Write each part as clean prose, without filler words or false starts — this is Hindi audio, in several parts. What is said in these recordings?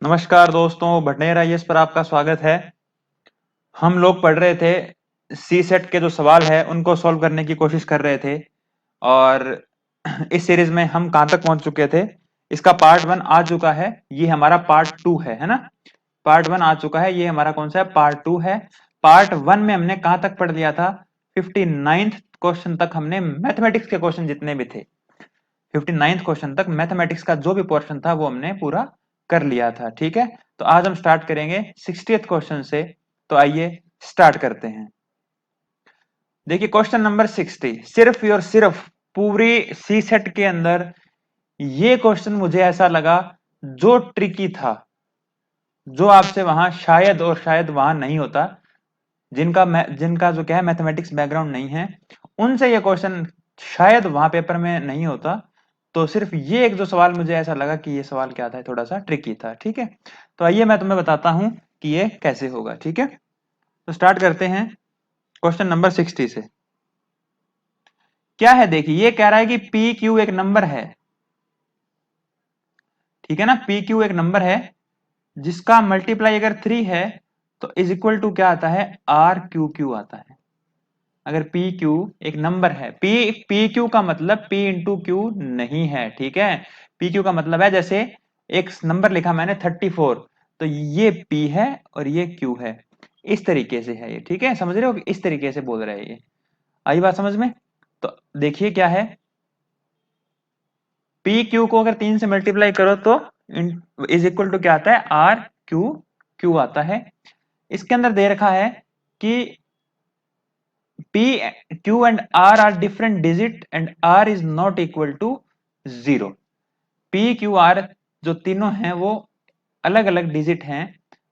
नमस्कार दोस्तों, भटनेर आईएएस पर आपका स्वागत है। हम लोग पढ़ रहे थे सी सेट के जो सवाल है उनको सॉल्व करने की कोशिश कर रहे थे और इस सीरीज में हम कहां तक पहुंच चुके थे। इसका पार्ट 1 आ चुका है, ये हमारा पार्ट 2 है ना। पार्ट 1 आ चुका है, ये हमारा कौन सा है, पार्ट 2 है। पार्ट 1 में हमने कहां तक पढ़ लिया था, 59th क्वेश्चन तक हमने मैथमेटिक्स के क्वेश्चन जितने भी थे 59th क्वेश्चन तक मैथमेटिक्स का जो भी पोर्शन था वो हमने पूरा कर लिया था। ठीक है, तो आज हम स्टार्ट करेंगे 60th क्वेश्चन से। तो आइए स्टार्ट करते हैं। देखिए क्वेश्चन नंबर 60, सिर्फ और सिर्फ पूरी सी सेट के अंदर ये क्वेश्चन मुझे ऐसा लगा जो ट्रिकी था, जो आपसे वहां शायद और शायद वहां नहीं होता, जिनका जो क्या है मैथमेटिक्स बैकग्राउंड नहीं है, उनसे ये क्वेश्चन शायद वहां पेपर में नहीं होता। तो सिर्फ ये एक जो सवाल मुझे ऐसा लगा कि ये सवाल क्या था, थोड़ा सा ट्रिकी था। ठीक है, तो आइए मैं तुम्हें बताता हूं कि ये कैसे होगा। ठीक है, तो स्टार्ट करते हैं क्वेश्चन नंबर 60 से। क्या है, देखिए ये कह रहा है कि पी क्यू एक नंबर है। ठीक है ना, पी क्यू एक नंबर है जिसका मल्टीप्लाई अगर 3 है तो इज इक्वल टू क्या आता है, आर क्यू क्यू आता है। अगर पी क्यू एक नंबर है, पी क्यू का मतलब पी इंटू क्यू नहीं है। ठीक है, पी क्यू का मतलब है, जैसे एक नंबर लिखा मैंने 34, तो ये पी है और ये क्यू है, इस तरीके से है ये। ठीक है, समझ रहे हो, इस तरीके से बोल रहे हैं ये। आई बात समझ में? तो देखिए क्या है, पी क्यू को अगर 3 से मल्टीप्लाई करो तो इज इक्वल टू क्या आता है, आर क्यू क्यू आता है। इसके अंदर दे रखा है कि P, Q and R are different digit and R is not equal to 0। P, Q, R जो तीनों हैं वो अलग अलग डिजिट हैं।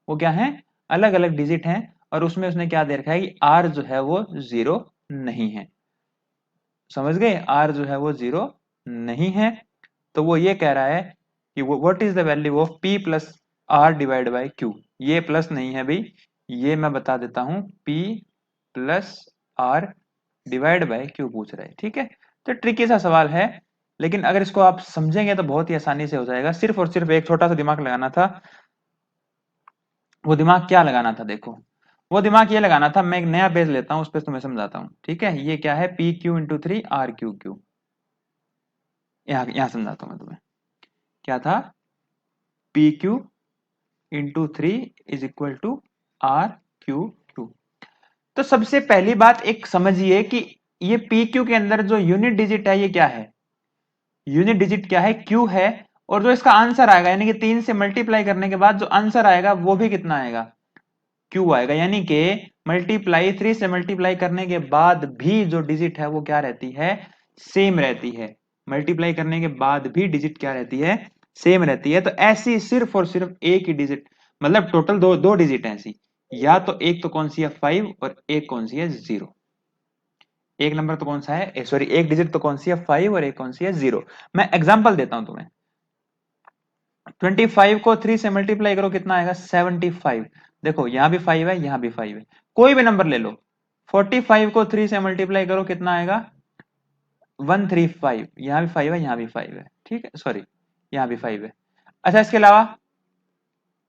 वो क्या है, अलग अलग डिजिट हैं। और उसमें उसने क्या दे रखा है कि R जो है वो 0 नहीं है। समझ गए, R जो है वो 0 नहीं है। तो वो ये कह रहा है कि what is the value of P plus R divide by Q। ये प्लस नहीं है भाई, ये मैं बता देता हूं, P plus R divide by Q पूछ रहा है। ठीक है, तो ट्रिकी सा सवाल है, लेकिन अगर इसको आप समझेंगे तो बहुत ही आसानी से हो जाएगा। सिर्फ और सिर्फ एक छोटा सा दिमाग लगाना था। वो दिमाग क्या लगाना था, देखो वो दिमाग ये लगाना था, मैं एक नया पेज लेता हूं, उस पर तुम्हें समझाता हूं। ठीक है, ये क्या है, P Q into 3 R Q Q. यहां समझाता हूं मैं तुम्हें। क्या था, P Q into 3 is equal to R Q Q. तो सबसे पहली बात एक समझिए कि ये पी क्यू के अंदर जो यूनिट डिजिट है ये क्या है, यूनिट डिजिट क्या है, क्यू है। और जो इसका आंसर आएगा, यानी कि 3 से मल्टीप्लाई करने के बाद जो आंसर आएगा वो भी कितना आएगा, क्यू आएगा। यानी कि मल्टीप्लाई 3 से मल्टीप्लाई करने के बाद भी जो डिजिट है वो क्या रहती है, सेम रहती है। मल्टीप्लाई करने के बाद भी डिजिट क्या रहती है, सेम रहती है। तो ऐसी सिर्फ और सिर्फ एक ही डिजिट, मतलब टोटल दो दो डिजिट है ऐसी, या तो एक तो कौन सी है 5 और एक कौन सी है 0। एक नंबर तो कौन सा है, सॉरी एक डिजिट तो कौन सी है 5 और एक कौन सी है 0। मैं एग्जांपल देता हूं तुम्हें। 25 को 3 से मल्टीप्लाई करो कितना आएगा, 75। देखो यहां भी 5 है, यहां भी 5 है, कोई भी नंबर ले लो। 45 को 3 से मल्टीप्लाई करो कितना आएगा, 135। यहां भी 5 है, यहां भी 5 है। ठीक है, सॉरी यहां भी 5 है। अच्छा, इसके अलावा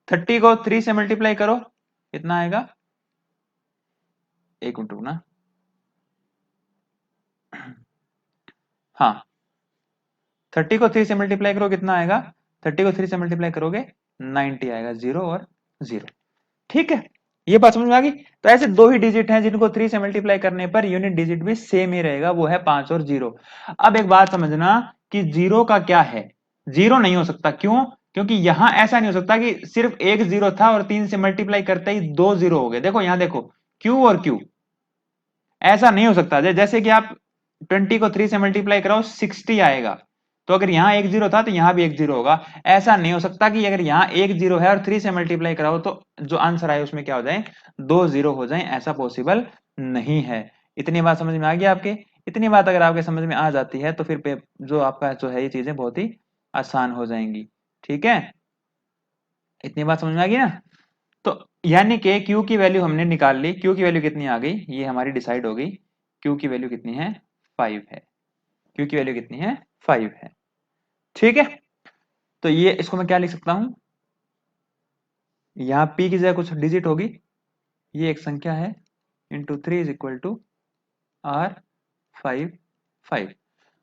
30 को 3 से मल्टीप्लाई करो कितना आएगा, एक मिनट रुकना, हाँ 30 को 3 से मल्टीप्लाई करो कितना आएगा, 30 को 3 से मल्टीप्लाई करोगे 90 आएगा, 0 और 0। ठीक है, ये बात समझ में आ गई। तो ऐसे दो ही डिजिट हैं जिनको 3 से मल्टीप्लाई करने पर यूनिट डिजिट भी सेम ही रहेगा, वो है 5 और 0। अब एक बात समझना कि 0 का क्या है, 0 नहीं हो सकता। क्यों, क्योंकि यहां ऐसा नहीं हो सकता कि सिर्फ एक 0 था और 3 से मल्टीप्लाई करते ही दो 0 हो गए। देखो यहां देखो, क्यू और क्यू, ऐसा नहीं हो सकता। जैसे कि आप 20 को 3 से मल्टीप्लाई कराओ 60 आएगा, तो अगर यहाँ एक 0 था तो यहाँ भी एक 0 होगा। ऐसा नहीं हो सकता कि अगर यहाँ एक 0 है और 3 से मल्टीप्लाई कराओ तो जो आंसर आए उसमें क्या हो जाए, दो 0 हो जाए। ऐसा पॉसिबल नहीं है। इतनी बात समझ में आ गई आपके? इतनी बात अगर आपके समझ में आ जाती है तो फिर जो आपका जो है ये चीजें बहुत ही आसान हो जाएंगी। ठीक है, इतनी बात समझ में आ गई ना। तो यानी कि Q की वैल्यू हमने निकाल ली, Q की वैल्यू कितनी आ गई, ये हमारी डिसाइड हो गई। Q की वैल्यू कितनी है, 5 है। Q की वैल्यू कितनी है, 5 है। ठीक है, तो ये इसको मैं क्या लिख सकता हूं, यहाँ p की जगह कुछ डिजिट होगी, ये एक संख्या है, into 3 is equal to R 5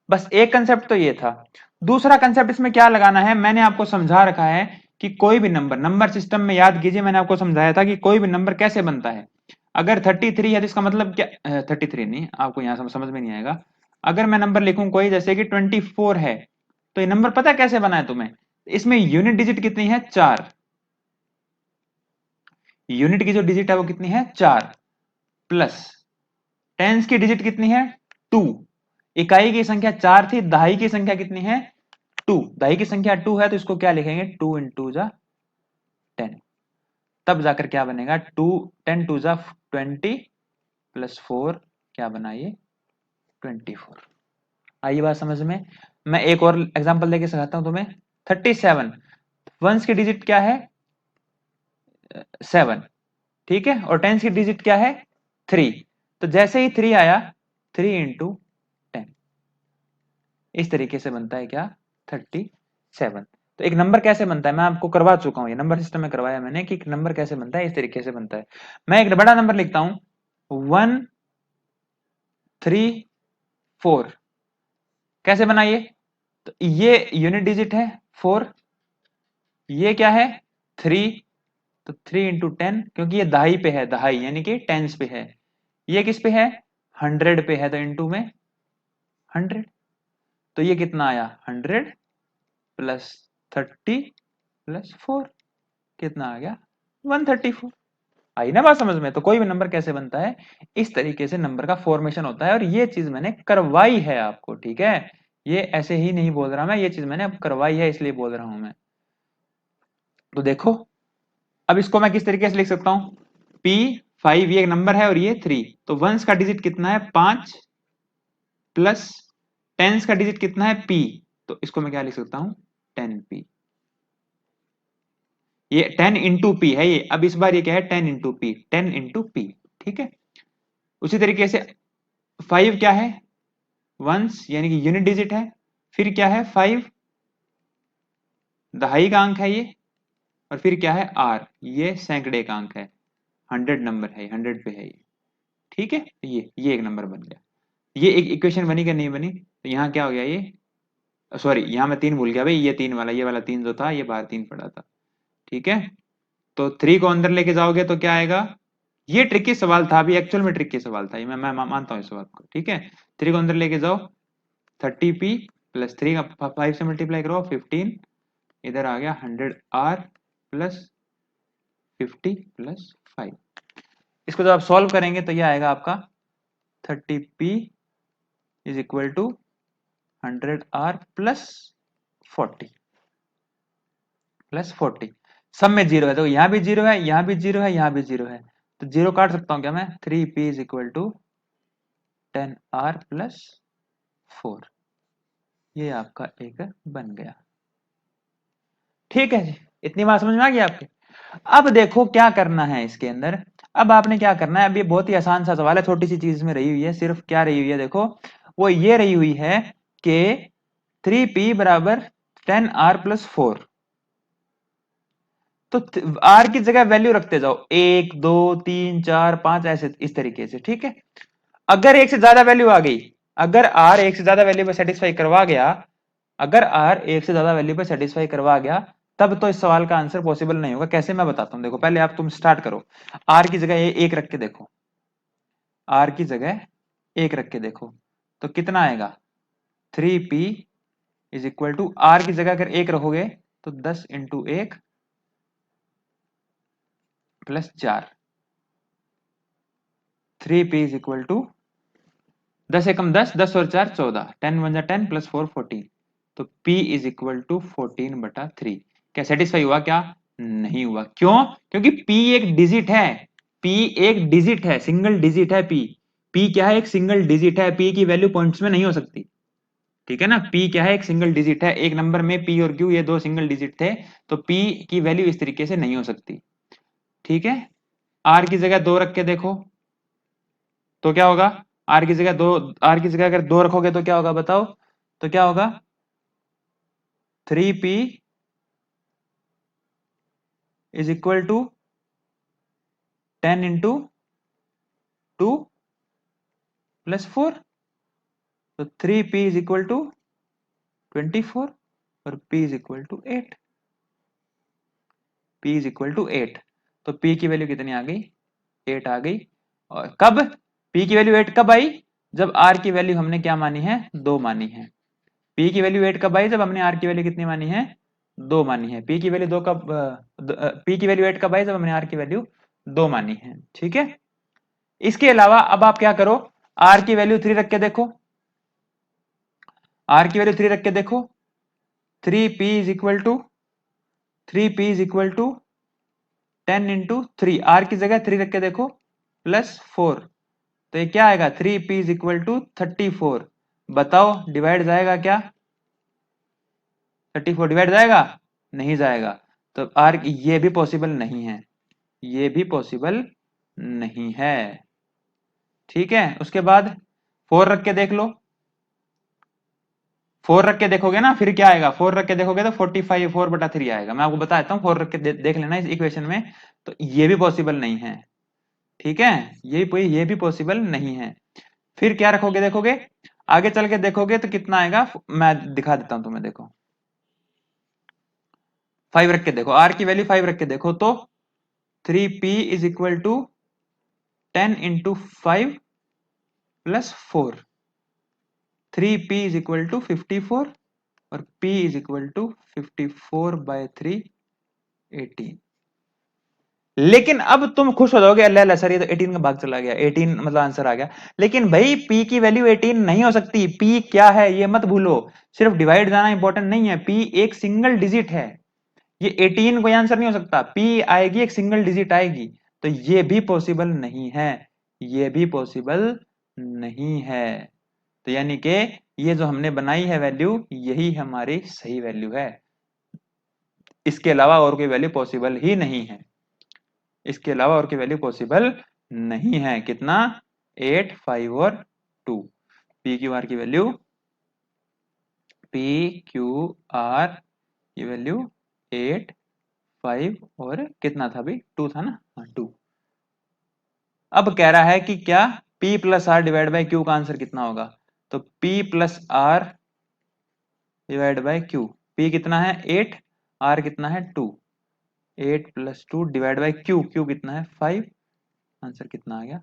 बस एक कंसेप्ट तो ये था। दूसरा कंसेप्ट इसमें क्या लगाना है, मैंने आपको समझा रखा है कि कोई भी नंबर सिस्टम में याद कीजिए, मैंने आपको समझाया था कि कोई भी नंबर कैसे बनता है। अगर 33 है तो इसका मतलब क्या, 33 नहीं, आपको यहां समझ में नहीं आएगा। अगर मैं नंबर लिखूं कोई, जैसे कि 24 है, तो ये नंबर पता कैसे बना है तुम्हें, इसमें यूनिट डिजिट कितनी है, 4। यूनिट की जो डिजिट है वो कितनी है, 4, प्लस टेंस की डिजिट कितनी है, 2। इकाई की संख्या 4 थी, दहाई की संख्या कितनी है, 2। दहाई की संख्या 2 है तो इसको क्या लिखेंगे, 2 इंटू जा 10, तब जाकर क्या बनेगा, 2 10 टू जा 20 प्लस 4 क्या बना ये, 24। आइए बात समझ में। मैं एक और एग्जांपल देके सिखाता हूं तुम्हें। 37 वंस की डिजिट क्या है, 7, ठीक है, और टेंस की डिजिट क्या है, 3। तो जैसे ही 3 आया, 3 इंटू 10, इस तरीके से बनता है क्या, 37। तो एक नंबर कैसे बनता है, मैं आपको करवा चुका हूं, ये नंबर सिस्टम में करवाया मैंने कि एक नंबर कैसे बनता है, इस तरीके से बनता है। मैं एक बड़ा नंबर लिखता हूं 1 3 4, कैसे बनाइए, तो ये यूनिट डिजिट है 4, ये क्या है 3, तो 3 इंटू 10, क्योंकि ये दहाई पे है, दहाई यानी कि टेंस पे है, ये किस पे है, 100 पे है, तो इंटू में 100, तो ये कितना आया, 100 प्लस 30 प्लस 4, कितना आ गया, 134। आई ना बात समझ में। तो कोई भी नंबर कैसे बनता है, इस तरीके से नंबर का फॉर्मेशन होता है, और ये चीज मैंने करवाई है आपको, ठीक है, ये ऐसे ही नहीं बोल रहा मैं, ये चीज मैंने अब करवाई है इसलिए बोल रहा हूं मैं। तो देखो, अब इसको मैं किस तरीके से लिख सकता हूं, P5 ये एक नंबर है और ये 3, तो वंस का डिजिट कितना है, 5, प्लस टेंस का डिजिट कितना है, P, तो इसको मैं क्या लिख सकता हूं, 10P। ये 10 इंटू पी है ये, अब इस बार ये क्या है, 10 इंटू पी, 10 इंटू पी, ठीक है। उसी तरीके से 5 क्या है, वंस यानी कि यूनिट डिजिट है, फिर क्या है 5, दहाई का अंक है ये, और फिर क्या है आर, ये सैकड़े का अंक है, 100 नंबर है, 100 पे है ये, ठीक है। ये एक नंबर बन गया, ये एक इक्वेशन बनी कि नहीं बनी, तो यहाँ क्या हो गया ये, सॉरी यहाँ मैं 3 भूल गया भाई, ये 3 वाला, ये वाला 3 जो था ये बाहर 3 पड़ा था, ठीक है। तो 3 को अंदर लेके जाओगे तो क्या आएगा, ये ट्रिकी सवाल था, अभी एक्चुअल में ट्रिकी सवाल था ये, मैं मानता हूँ इस बात को, ठीक है। 3 को अंदर लेके जाओ, 30p प्लस 3 का 5 से मल्टीप्लाई करो 15, इधर आ गया 100r प्लस 50 प्लस 5। इसको जब आप सॉल्व करेंगे तो ये आएगा आपका 30p is equal to 100r plus 40 सब में जीरो है, तो यहाँ भी जीरो है, यहाँ भी जीरो है, यहाँ भी जीरो है, तो जीरो काट सकता हूँ क्या मैं, 3p is equal to 10r plus 4, ये आपका एक बन गया, ठीक है जी। इतनी बात समझ में आ गई आपके। अब देखो क्या करना है इसके अंदर, अब आपने क्या करना है, अब ये बहुत ही आसान सा सवाल है, छोटी सी चीज में रही हुई है, सिर्फ क्या रही हुई है देखो, वो ये रही हुई है कि 3p बराबर 10r प्लस 4, तो r की जगह वैल्यू रखते जाओ, 1 2 3 4 5 ऐसे इस तरीके से, ठीक है। अगर एक से ज्यादा वैल्यू आ गई, अगर r एक से ज्यादा वैल्यू पे सेटिस्फाई करवा गया, अगर r एक से ज्यादा वैल्यू पे सेटिस्फाई करवा गया, तब तो इस सवाल का आंसर पॉसिबल नहीं होगा। कैसे, मैं बताता हूं, देखो पहले आप तुम स्टार्ट करो, r की जगह एक रख के देखो, r की जगह एक रख के देखो, तो कितना आएगा, 3p is equal to, r की जगह अगर एक रखोगे तो 10 into 1 plus 4, 3p is equal to 10 एकम 10, 10 और 4 14, 10 वन जा 10 प्लस 4 14, तो p इज इक्वल टू 14/3। क्या सेटिस्फाई हुआ, क्या नहीं हुआ, क्यों, क्योंकि p एक डिजिट है, p एक डिजिट है, सिंगल डिजिट है p क्या है, एक सिंगल डिजिट है, p की वैल्यू पॉइंट्स में नहीं हो सकती, ठीक है ना। p क्या है, एक सिंगल डिजिट है, एक नंबर में p और q ये दो सिंगल डिजिट थे, तो p की वैल्यू इस तरीके से नहीं हो सकती, ठीक है। r की जगह 2 रख के देखो तो क्या होगा, r की जगह 2, r की जगह अगर 2 रखोगे तो क्या होगा बताओ, तो क्या होगा, 3p is equal to 10 into 2 plus 4, तो 3p इज इक्वल टू 24 और p is equal to 8। p is equal to 8, तो p की वैल्यू कितनी आ गई? 8 आ गई। और कब p की वैल्यू 8 कब आई? जब r की वैल्यू हमने क्या मानी है? 2 मानी है। p की वैल्यू 8 कब आई? जब हमने r की वैल्यू कितनी मानी है? 2 मानी है। p की वैल्यू 2 कब p की वैल्यू 8 कब आई? जब हमने r की वैल्यू 2 मानी है। ठीक है। इसके अलावा अब आप क्या करो, r की वैल्यू 3 रख के देखो, r की वैल्यू 3 रख के देखो, 3p is equal to 3p is equal to 10 into 3, r की जगह 3 रख के देखो, प्लस 4, तो ये क्या आएगा? 3p is equal to 34। बताओ डिवाइड जाएगा क्या? 34 डिवाइड जाएगा? नहीं जाएगा। तो r ये भी पॉसिबल नहीं है, ये भी पॉसिबल नहीं है। ठीक है। उसके बाद 4 रख के देख लो, 4 रख के देखोगे ना, फिर क्या आएगा? 4 रख के देखोगे तो 45 4/3 आएगा। मैं आपको बता देता हूँ, 4 रख के देख लेना इस इक्वेशन में, तो ये भी पॉसिबल नहीं है। ठीक है, ये भी पॉसिबल नहीं है। फिर क्या रखोगे? देखोगे आगे चल के देखोगे तो कितना आएगा, मैं दिखा देता हूं तुम्हें। देखो 5 रख के देखो, r की वैल्यू 5 रख के देखो, तो 3p is equal to 10 into 5 plus 4, 3p is equal to 54 और p इज इक्वल टू 54/3 18। लेकिन अब तुम खुश हो जाओगे, अल्लाह अल्लाह सर ये तो 18 का भाग चला गया, 18 मतलब आंसर आ गया। लेकिन भाई p की वैल्यू 18 नहीं हो सकती। p क्या है ये मत भूलो, सिर्फ डिवाइड जाना इंपॉर्टेंट नहीं है, p एक सिंगल डिजिट है। ये 18 कोई आंसर नहीं हो सकता, p आएगी एक सिंगल डिजिट आएगी, तो ये भी पॉसिबल नहीं है, ये भी पॉसिबल नहीं है। तो यानी कि ये जो हमने बनाई है वैल्यू, यही हमारी सही वैल्यू है, इसके अलावा और कोई वैल्यू पॉसिबल ही नहीं है, इसके अलावा और कोई वैल्यू पॉसिबल नहीं है। कितना? 8 5 और 2। पी क्यू आर की वैल्यू, पी क्यू आर की वैल्यू 8 5 और कितना था भाई? 2 था ना? हाँ 2। अब कह रहा है कि क्या p plus R divide by Q का आंसर कितना होगा? तो p plus R divide by Q, p कितना है? 8, r कितना है? 2, 8 plus 2 divide by Q, Q कितना है? 5, आंसर कितना आ गया?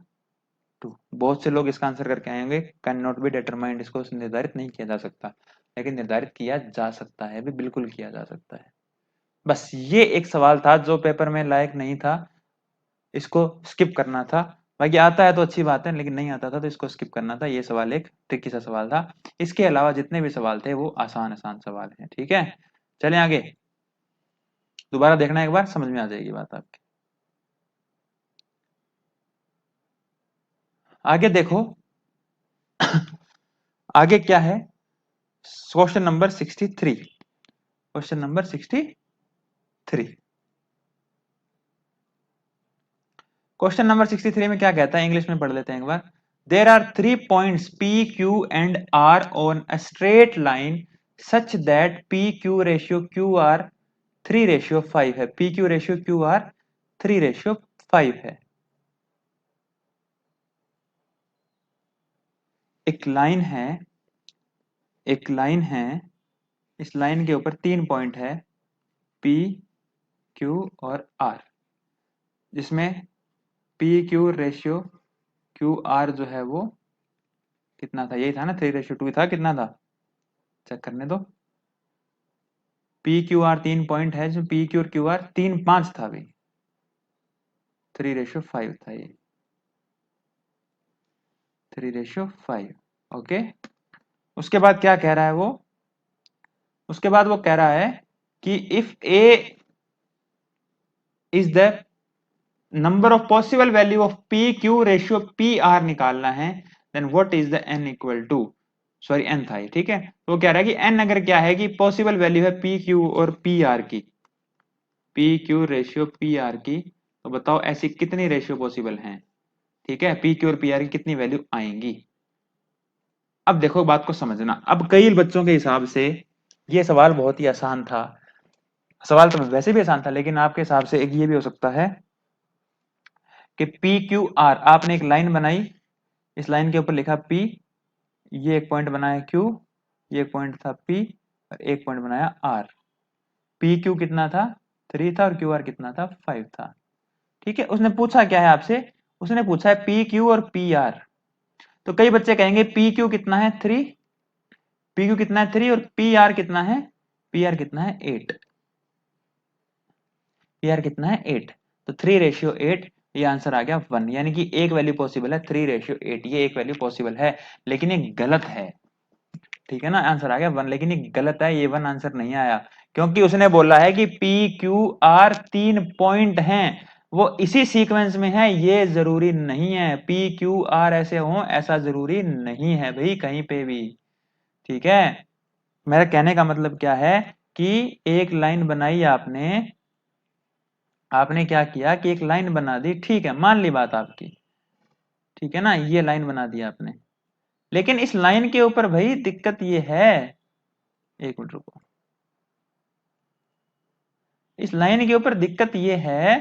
2। बहुत से लोग इसका आंसर करके आएंगे कैन नॉट बी डिटरमाइंड, इसको निर्धारित नहीं किया जा सकता, लेकिन निर्धारित किया जा सकता है भी, बिल्कुल किया जा सकता है। बस ये एक सवाल था जो पेपर में लायक नहीं था, इसको स्किप करना था। बाकी आता है तो अच्छी बात है, लेकिन नहीं आता था तो इसको स्किप करना था। ये सवाल एक ट्रिकी सा सवाल था। इसके अलावा जितने भी सवाल थे वो आसान आसान सवाल हैं। ठीक है, चलें आगे। दोबारा देखना एक बार, समझ में आ जाएगी बात आपकी। आगे देखो आगे क्या है? Question number 63, question number 63। Question number 63 में क्या कहता है, इंग्लिश में पढ़ लेते हैं एक बार। There are 3 points P, Q and R on a straight line such that PQ ratio QR 3:5 है। PQ रेशियो QR 3:5 है। एक लाइन है, एक लाइन है, इस लाइन के ऊपर 3 पॉइंट है P, Q और R, जिसमें PQ रेशियो QR जो है वो कितना था? यही था ना, 3:2 था। कितना था? चेक करने दो। पी क्यू आर 3 पॉइंट है, जिसमें पी क्यू और क्यू आर 3 5 था भाई, 3:5 था ये, 3:5। ओके। उसके बाद क्या कह रहा है वो? उसके बाद वो कह रहा है कि if A is the number of possible value of P Q ratio P R निकालना है, then what is the N equal to, sorry N था ये। ठीक है, तो वो कह रहा है कि एन अगर क्या है कि पॉसिबल वैल्यू है पी क्यू और पी आर की, P Q ratio P are की, तो बताओ ऐसी कितनी रेशियो पॉसिबल हैं? ठीक है, पी क्यू और पी आर की कितनी वैल्यू आएंगी? अब देखो बात को समझना। अब कई बच्चों के हिसाब से ये सवाल बहुत ही आसान था, सवाल तो वैसे भी आसान था, लेकिन आपके हिसाब से एक ये भी हो सकता है कि पी क्यू आर, आपने एक लाइन बनाई, इस लाइन के ऊपर लिखा पी, ये एक पॉइंट बनाया क्यू, ये एक पॉइंट था पी, और एक पॉइंट बनाया आर। पी क्यू कितना था, 3 था, और क्यू आर कितना था, 5 था। ठीक है, उसने पूछा क्या है आपसे, उसने पूछा है पी क्यू और पी आर। तो कई बच्चे कहेंगे पी क्यू कितना है 3, पी क्यू कितना है 3, और पी आर कितना है, पी आर कितना है 8, पी आर कितना है 8। तो 3:8, ये आंसर आ गया 1, यानी कि एक वैल्यू पॉसिबल है 3:8, ये एक वैल्यू पॉसिबल है, लेकिन ये गलत है। ठीक है ना, आंसर आ गया 1, लेकिन ये गलत है, ये 1 आंसर नहीं आया, क्योंकि उसने बोला है कि पी क्यू आर 3 पॉइंट हैं, वो इसी सीक्वेंस में है, ये जरूरी नहीं है पी क्यू आर ऐसे हो, ऐसा जरूरी नहीं है भाई कहीं पे भी। ठीक है, मेरा कहने का मतलब क्या है कि एक लाइन बनाई आपने, आपने क्या किया कि एक लाइन बना दी, ठीक है, मान ली बात आपकी, ठीक है ना, ये लाइन बना दी आपने, लेकिन इस लाइन के ऊपर भाई दिक्कत ये है, एक मिनट रुको, इस लाइन के ऊपर दिक्कत ये है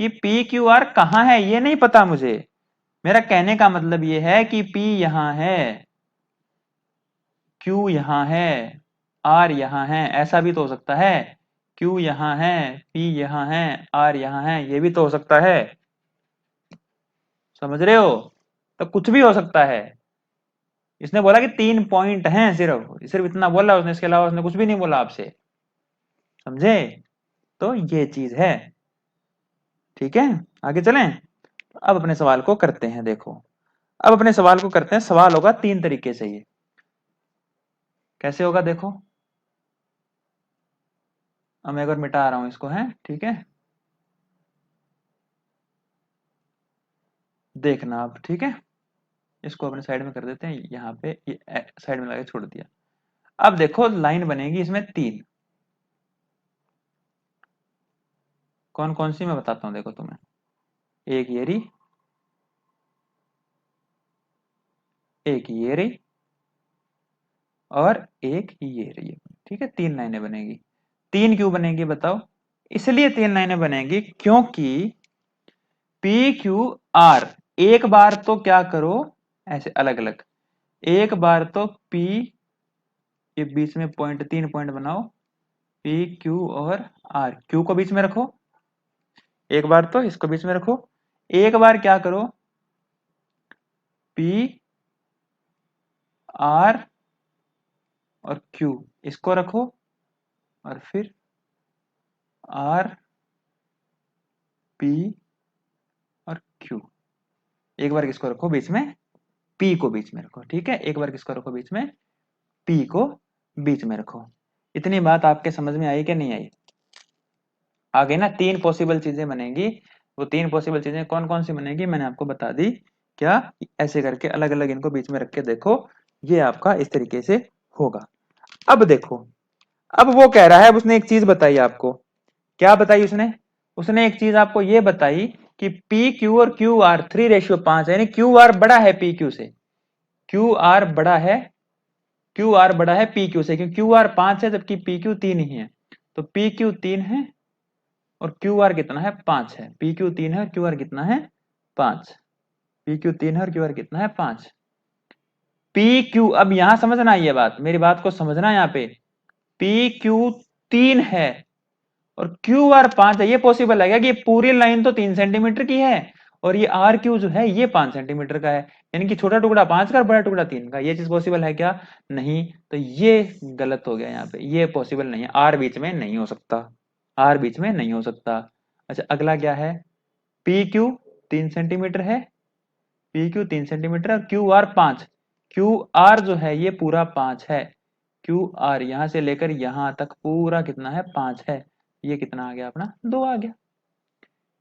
कि पी क्यू आर कहां है ये नहीं पता मुझे। मेरा कहने का मतलब ये है कि पी यहां है, क्यू यहां है, आर यहां है, ऐसा भी तो हो सकता है, क्यू यहां है, पी यहां है, आर यहां है, ये भी तो हो सकता है, समझ रहे हो, तो कुछ भी हो सकता है। इसने बोला कि 3 पॉइंट हैं, सिर्फ सिर्फ इतना बोला उसने, इसके अलावा उसने कुछ भी नहीं बोला आपसे, समझे, तो ये चीज है। ठीक है, आगे चलें, अब अपने सवाल को करते हैं, देखो अब अपने सवाल को करते हैं, सवाल होगा 3 तरीके से, ये कैसे होगा देखो, अब मैं एक बार मिटा रहा हूं इसको, है ठीक है, देखना आप, ठीक है, इसको अपने साइड में कर देते हैं, यहाँ पे ये साइड में लगा छोड़ दिया। अब देखो लाइन बनेगी इसमें 3, कौन कौन सी मैं बताता हूं, देखो तुम्हें, एक ये रही, एक ये रही, और एक ये रही, ठीक है, 3 लाइनें बनेगी। 3 क्यों बनेगी बताओ, इसलिए 3 लाइनें बनेगी क्योंकि पी क्यू आर, एक बार तो क्या करो, ऐसे अलग अलग, एक बार तो पी के बीच में पॉइंट, 3 पॉइंट बनाओ, पी क्यू और आर, क्यू को बीच में रखो, एक बार तो इसको बीच में रखो, एक बार क्या करो, पी आर और क्यू इसको रखो, और फिर आर पी और क्यू, एक बार किसको रखो बीच में, पी को बीच में रखो, ठीक है, एक बार किसको रखो बीच में, पी को बीच में रखो। इतनी बात आपके समझ में आई कि नहीं आई, आगे ना 3 पॉसिबल चीजें बनेगी, वो 3 पॉसिबल चीजें कौन कौन सी बनेगी मैंने आपको बता दी, क्या, ऐसे करके अलग अलग इनको बीच में रख के देखो, ये आपका इस तरीके से होगा। अब देखो, अब वो कह रहा है, अब उसने एक चीज बताई आपको, क्या बताई उसने, उसने एक चीज आपको ये बताई कि पी क्यू और क्यू आर 3:5 है, यानी क्यू आर बड़ा है पी क्यू से, क्यू आर बड़ा है, क्यू आर बड़ा है पी क्यू से, क्योंकि क्यू आर 5 है जबकि पी क्यू 3 ही है, तो पी क्यू 3 है और क्यू आर कितना है 5 है, पी क्यू 3 है और क्यू आर कितना है 5, पी क्यू 3 है और क्यू आर कितना है 5, पी क्यू, अब यहां समझना ये बात, मेरी बात को समझना, यहाँ पे पी क्यू 3 है और क्यू आर 5 है, ये पॉसिबल है क्या कि ये पूरी लाइन तो 3 सेंटीमीटर की है, और ये आर क्यू जो है ये 5 सेंटीमीटर का है, यानी कि छोटा टुकड़ा 5 का और बड़ा टुकड़ा 3 का, ये चीज पॉसिबल है क्या, नहीं, तो ये गलत हो गया, यहाँ पे ये पॉसिबल नहीं है, आर बीच में नहीं हो सकता, आर बीच में नहीं हो सकता। अच्छा अगला क्या है, पी क्यू 3 सेंटीमीटर है, पी क्यू 3 सेंटीमीटर और क्यू आर 5, क्यू आर जो है ये पूरा 5 है, क्यू आर यहां से लेकर यहां तक पूरा कितना है 5 है, ये कितना आ गया अपना 2 आ गया,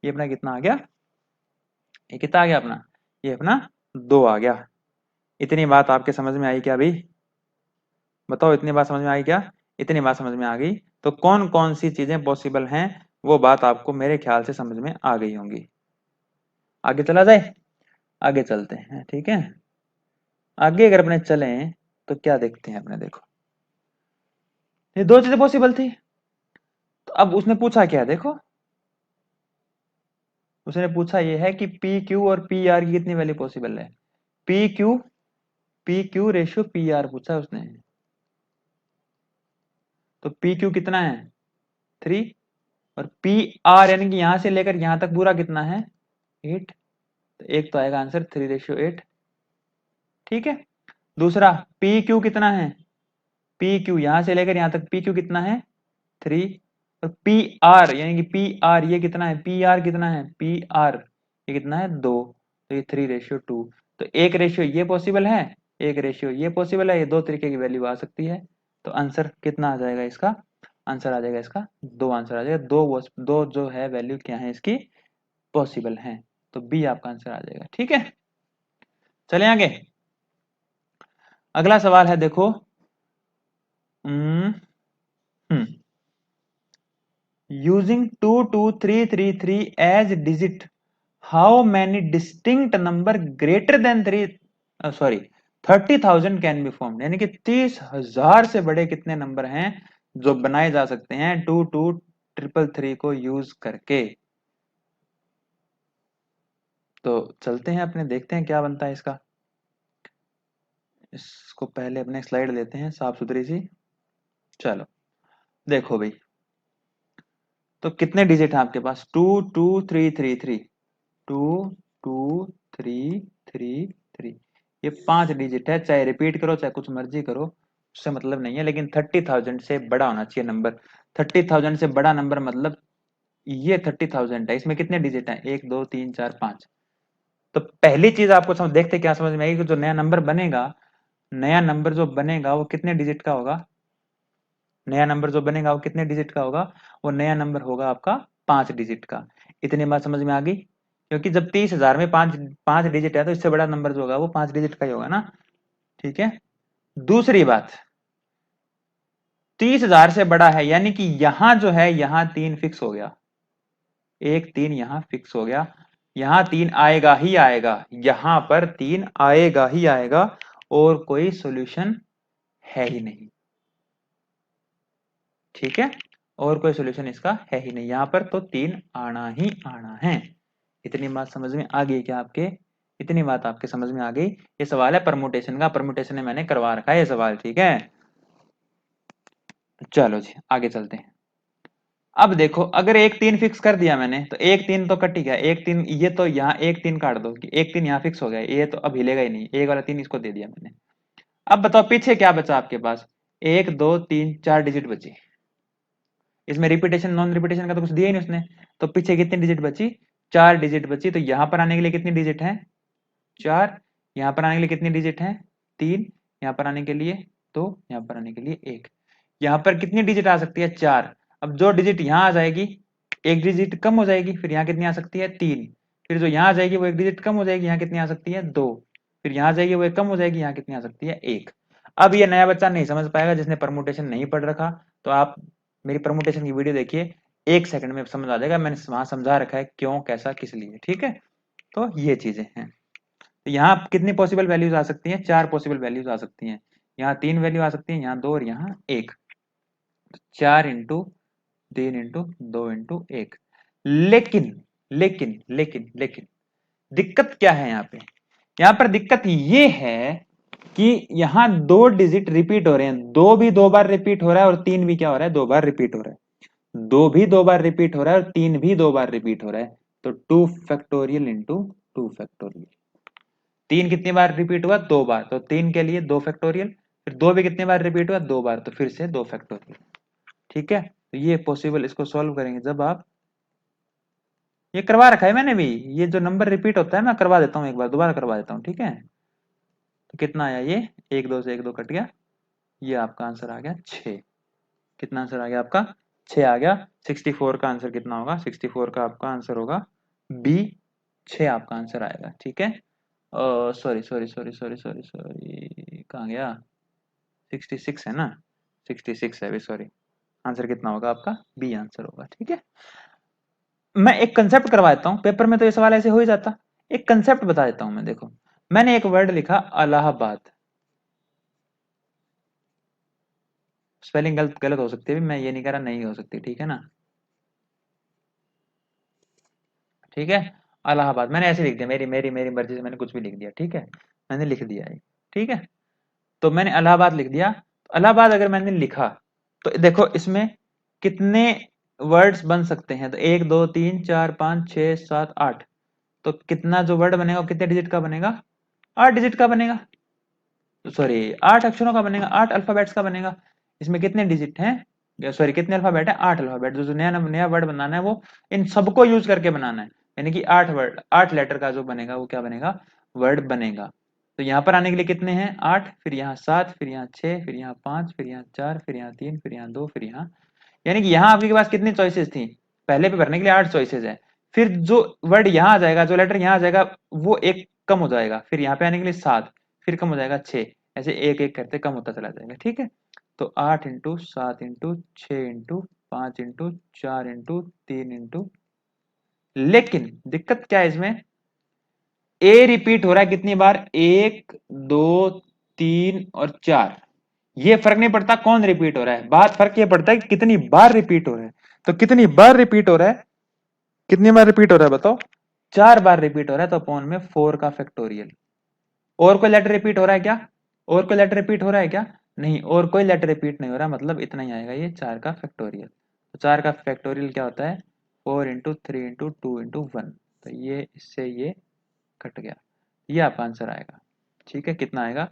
ये अपना कितना आ गया, ये कितना आ गया अपना, ये अपना 2 आ गया। इतनी बात आपके समझ में आई क्या भाई, बताओ इतनी बात समझ में आई क्या, इतनी बात समझ में आ गई, तो कौन कौन सी चीजें पॉसिबल हैं वो बात आपको मेरे ख्याल से समझ में आ गई होंगी। आगे चला जाए, आगे चलते हैं, ठीक है, आगे अगर अपने चलें तो क्या देखते हैं अपने, देखो ये 2 चीजें पॉसिबल थी, तो अब उसने पूछा क्या, देखो उसने पूछा ये है कि पी क्यू और पी आर की कितनी वैल्यू पॉसिबल है। P Q ratio P are पूछा उसने। तो पी क्यू कितना है 3, और पी आर यानी कि यहां से लेकर यहां तक पूरा कितना है 8। तो एक तो आएगा आंसर 3:8। ठीक है। दूसरा पी क्यू कितना है, पी क्यू यहां से लेकर यहां तक पी क्यू कितना है 3, और पी आर यानी कि पी आर ये कितना है, पी आर कितना है, पी आर ये कितना है 2। तो ये 3:2। तो एक रेशियो ये पॉसिबल है, एक रेशियो ये पॉसिबल है, ये दो तरीके की वैल्यू आ सकती है। तो आंसर कितना आ जाएगा इसका, आंसर आ जाएगा इसका 2 आंसर आ जाएगा। दो जो है वैल्यू क्या है इसकी पॉसिबल है। तो बी आपका आंसर आ जाएगा। ठीक है, चले आगे। अगला सवाल है देखो, हम्म using 22333 as digit, how many distinct number greater than 30,000 can be formed। यानी कि 30,000 से बड़े कितने नंबर हैं जो बनाए जा सकते हैं 22333 को यूज करके। तो चलते हैं अपने, देखते हैं क्या बनता है इसका। इसको पहले अपने स्लाइड लेते हैं साफ सुथरी सी। चलो देखो भाई, तो कितने डिजिट हैं आपके पास, 22333, 22333, ये 5 डिजिट है। चाहे रिपीट करो चाहे कुछ मर्जी करो, उससे मतलब नहीं है, लेकिन 30,000 से बड़ा होना चाहिए नंबर। 30,000 से बड़ा नंबर मतलब ये 30,000 है, इसमें कितने डिजिट हैं 1 2 3 4 5। तो पहली चीज आपको समझ देखते क्या समझ में आएगी कि जो नया नंबर बनेगा, नया नंबर जो बनेगा वो कितने डिजिट का होगा, नया नंबर जो बनेगा वो कितने डिजिट का होगा, वो नया नंबर होगा आपका 5 डिजिट का। इतनी बात समझ में आ गई, क्योंकि जब 30,000 में पांच पांच डिजिट है तो इससे बड़ा नंबर जो होगा वो 5 डिजिट का ही होगा ना। ठीक है। दूसरी बात, 30,000 से बड़ा है यानी कि यहां जो है यहां 3 फिक्स हो गया, एक 3 यहां फिक्स हो गया, यहां 3 आएगा ही आएगा, यहां पर 3 आएगा ही आएगा, और कोई सॉल्यूशन है ही नहीं। ठीक है, और कोई सॉल्यूशन इसका है ही नहीं, यहां पर तो 3 आना ही आना है। इतनी बात समझ में आ गई क्या आपके, इतनी बात आपके समझ में आ गई। ये सवाल है परमुटेशन का, परमुटेशन में मैंने करवा रखा है ये सवाल। ठीक है, चलो जी आगे चलते हैं। अब देखो, अगर एक 3 फिक्स कर दिया मैंने तो एक 3 तो कट ही गया, एक 3 ये तो यहाँ एक 3 काट दो कि एक 3 यहाँ फिक्स हो गया, ये तो अब हिलेगा ही नहीं, एक वाला 3 इसको दे दिया मैंने। अब बताओ पीछे क्या बचा आपके पास, 1 2 3 4 डिजिट बची। इसमें रिपीटेशन नॉन रिपीटेशन का तो कुछ दिया ही नहीं उसने। तो पीछे कितनी डिजिट बची, 4 डिजिट बची। तो यहां पर आने के लिए कितनी डिजिट है 4, यहां पर आने के लिए कितनी डिजिट है 3, यहां पर आने के लिए 2, यहां पर आने के लिए 1। यहां पर कितनी डिजिट आ सकती है 4। अब जो डिजिट यहां आ जाएगी एक डिजिट कम हो जाएगी, फिर यहाँ कितनी आ सकती है 3। फिर जो यहाँ आ जाएगी वो एक डिजिट कम हो जाएगी, यहाँ कितनी आ सकती है 2। फिर यहाँ जाएगी वो एक कम हो जाएगी, यहाँ कितनी आ सकती है 1। अब ये नया बच्चा नहीं समझ पाएगा जिसने परमुटेशन नहीं पढ़ रखा। तो आप मेरी परमुटेशन की वीडियो देखिए, 1 सेकंड में समझ आ जाएगा, मैंने वहां समझा रखा है क्यों कैसा किस लिए। ठीक है, तो ये चीजें हैं। तो यहाँ कितनी पॉसिबल वैल्यूज आ सकती हैं, 4 पॉसिबल वैल्यूज आ सकती हैं। यहाँ 3 वैल्यू आ सकती है, यहाँ 2 और यहाँ 1। 4 इंटू 3 इंटू 2 इंटू 1। लेकिन लेकिन दिक्कत क्या है यहाँ पे, यहाँ पर दिक्कत ये है कि यहाँ 2 डिजिट रिपीट हो रहे हैं, 2 भी 2 बार रिपीट हो रहा है और 3 भी क्या हो रहा है 2 बार रिपीट हो रहा है। 2 भी 2 बार रिपीट हो रहा है और 3 भी 2 बार रिपीट हो रहा है। तो 2 फैक्टोरियल इंटू 2 फैक्टोरियल। 3 कितनी बार रिपीट हुआ 2 बार, तो 3 के लिए 2 फैक्टोरियल। फिर 2 भी कितनी बार रिपीट हुआ 2 बार, तो फिर से 2 फैक्टोरियल। ठीक है, तो ये पॉसिबल, इसको सॉल्व करेंगे जब आप, ये करवा रखा है मैंने भी, ये जो नंबर रिपीट होता है मैं करवा देता हूँ, एक बार दोबारा करवा देता हूँ। ठीक है, तो कितना आया ये 1 2 से 1 2 कट गया, ये आपका आंसर आ गया 6। कितना आंसर आ गया आपका 6 आ गया। 64 का आंसर कितना होगा, 64 का आपका आंसर होगा बी, 6 आपका आंसर आएगा। ठीक है, sorry sorry sorry sorry sorry sorry, कहाँ गया, 66 है ना, 66 है भी, सॉरी। आंसर कितना होगा आपका बी आंसर होगा। ठीक है, मैं एक कंसेप्ट करवा देता हूँ, पेपर में तो ये सवाल ऐसे हो ही जाता। एक कंसेप्ट बता देता हूँ मैं, देखो मैंने एक वर्ड लिखा अलाहाबाद, स्पेलिंग गलत गलत हो सकती है, मैं ये नहीं कह रहा नहीं हो सकती, ठीक है ना। ठीक है। इलाहाबाद मैंने ऐसे लिख दिया, मेरी मेरी मेरी मर्जी से मैंने कुछ भी लिख दिया, ठीक है, मैंने लिख दिया ये, ठीक है। तो मैंने इलाहाबाद लिख दिया। तो इलाहाबाद अगर मैंने लिखा तो देखो इसमें कितने वर्ड्स बन सकते हैं, तो 1 2 3 4 5 6 7 8, तो कितना जो वर्ड बनेगा वो कितने डिजिट का बनेगा, 8 डिजिट का बनेगा, सॉरी 8 अक्षरों का बनेगा, 8 अल्फाबेट्स का बनेगा। इसमें कितने डिजिट हैं, सॉरी कितने अल्फाबेट है, 8 अल्फाबेट। जो नया नया वर्ड बनाना है वो इन सबको यूज करके बनाना है, यानी कि 8 वर्ड 8 लेटर का जो बनेगा वो क्या बनेगा, वर्ड बनेगा। तो यहाँ पर आने के लिए कितने हैं, 8, फिर यहाँ 7, फिर यहाँ 6, फिर यहाँ 5, फिर यहाँ 4, फिर यहाँ 3, फिर यहाँ 2, फिर यहाँ, यानी कि यहाँ आपके पास कितनी चॉइसेस थी, पहले पे भरने के लिए 8 चॉइसेस है। फिर जो वर्ड यहाँ आ जाएगा, जो लेटर यहाँ आ जाएगा वो एक कम हो जाएगा, फिर यहाँ पे आने के लिए 7, फिर कम हो जाएगा 6, ऐसे एक एक करते कम होता चला जाएगा, ठीक है। तो 8 into 7 into 6 into 5 into 4 into 3 into, लेकिन दिक्कत क्या है इसमें, ए रिपीट हो रहा है कितनी बार, 1 2 3 और 4, ये फर्क नहीं पड़ता कौन रिपीट हो रहा है, बात फर्क ये पड़ता है कि कितनी बार रिपीट हो रहा है। तो कितनी बार रिपीट हो रहा है, कितनी बार रिपीट हो रहा है बताओ, 4 बार रिपीट हो रहा है, तो अपॉन में 4 का फैक्टोरियल। और कोई लेटर रिपीट हो रहा है क्या, और कोई लेटर रिपीट हो रहा है क्या, नहीं, और कोई लेटर रिपीट नहीं हो रहा, मतलब इतना ही आएगा ये 4 का फैक्टोरियल। तो 4 का फैक्टोरियल क्या होता है, 4 इंटू 3 इंटू 2 इंटू 1, तो ये इससे ये कट गया, ये आपका आंसर आएगा, ठीक है। कितना आएगा,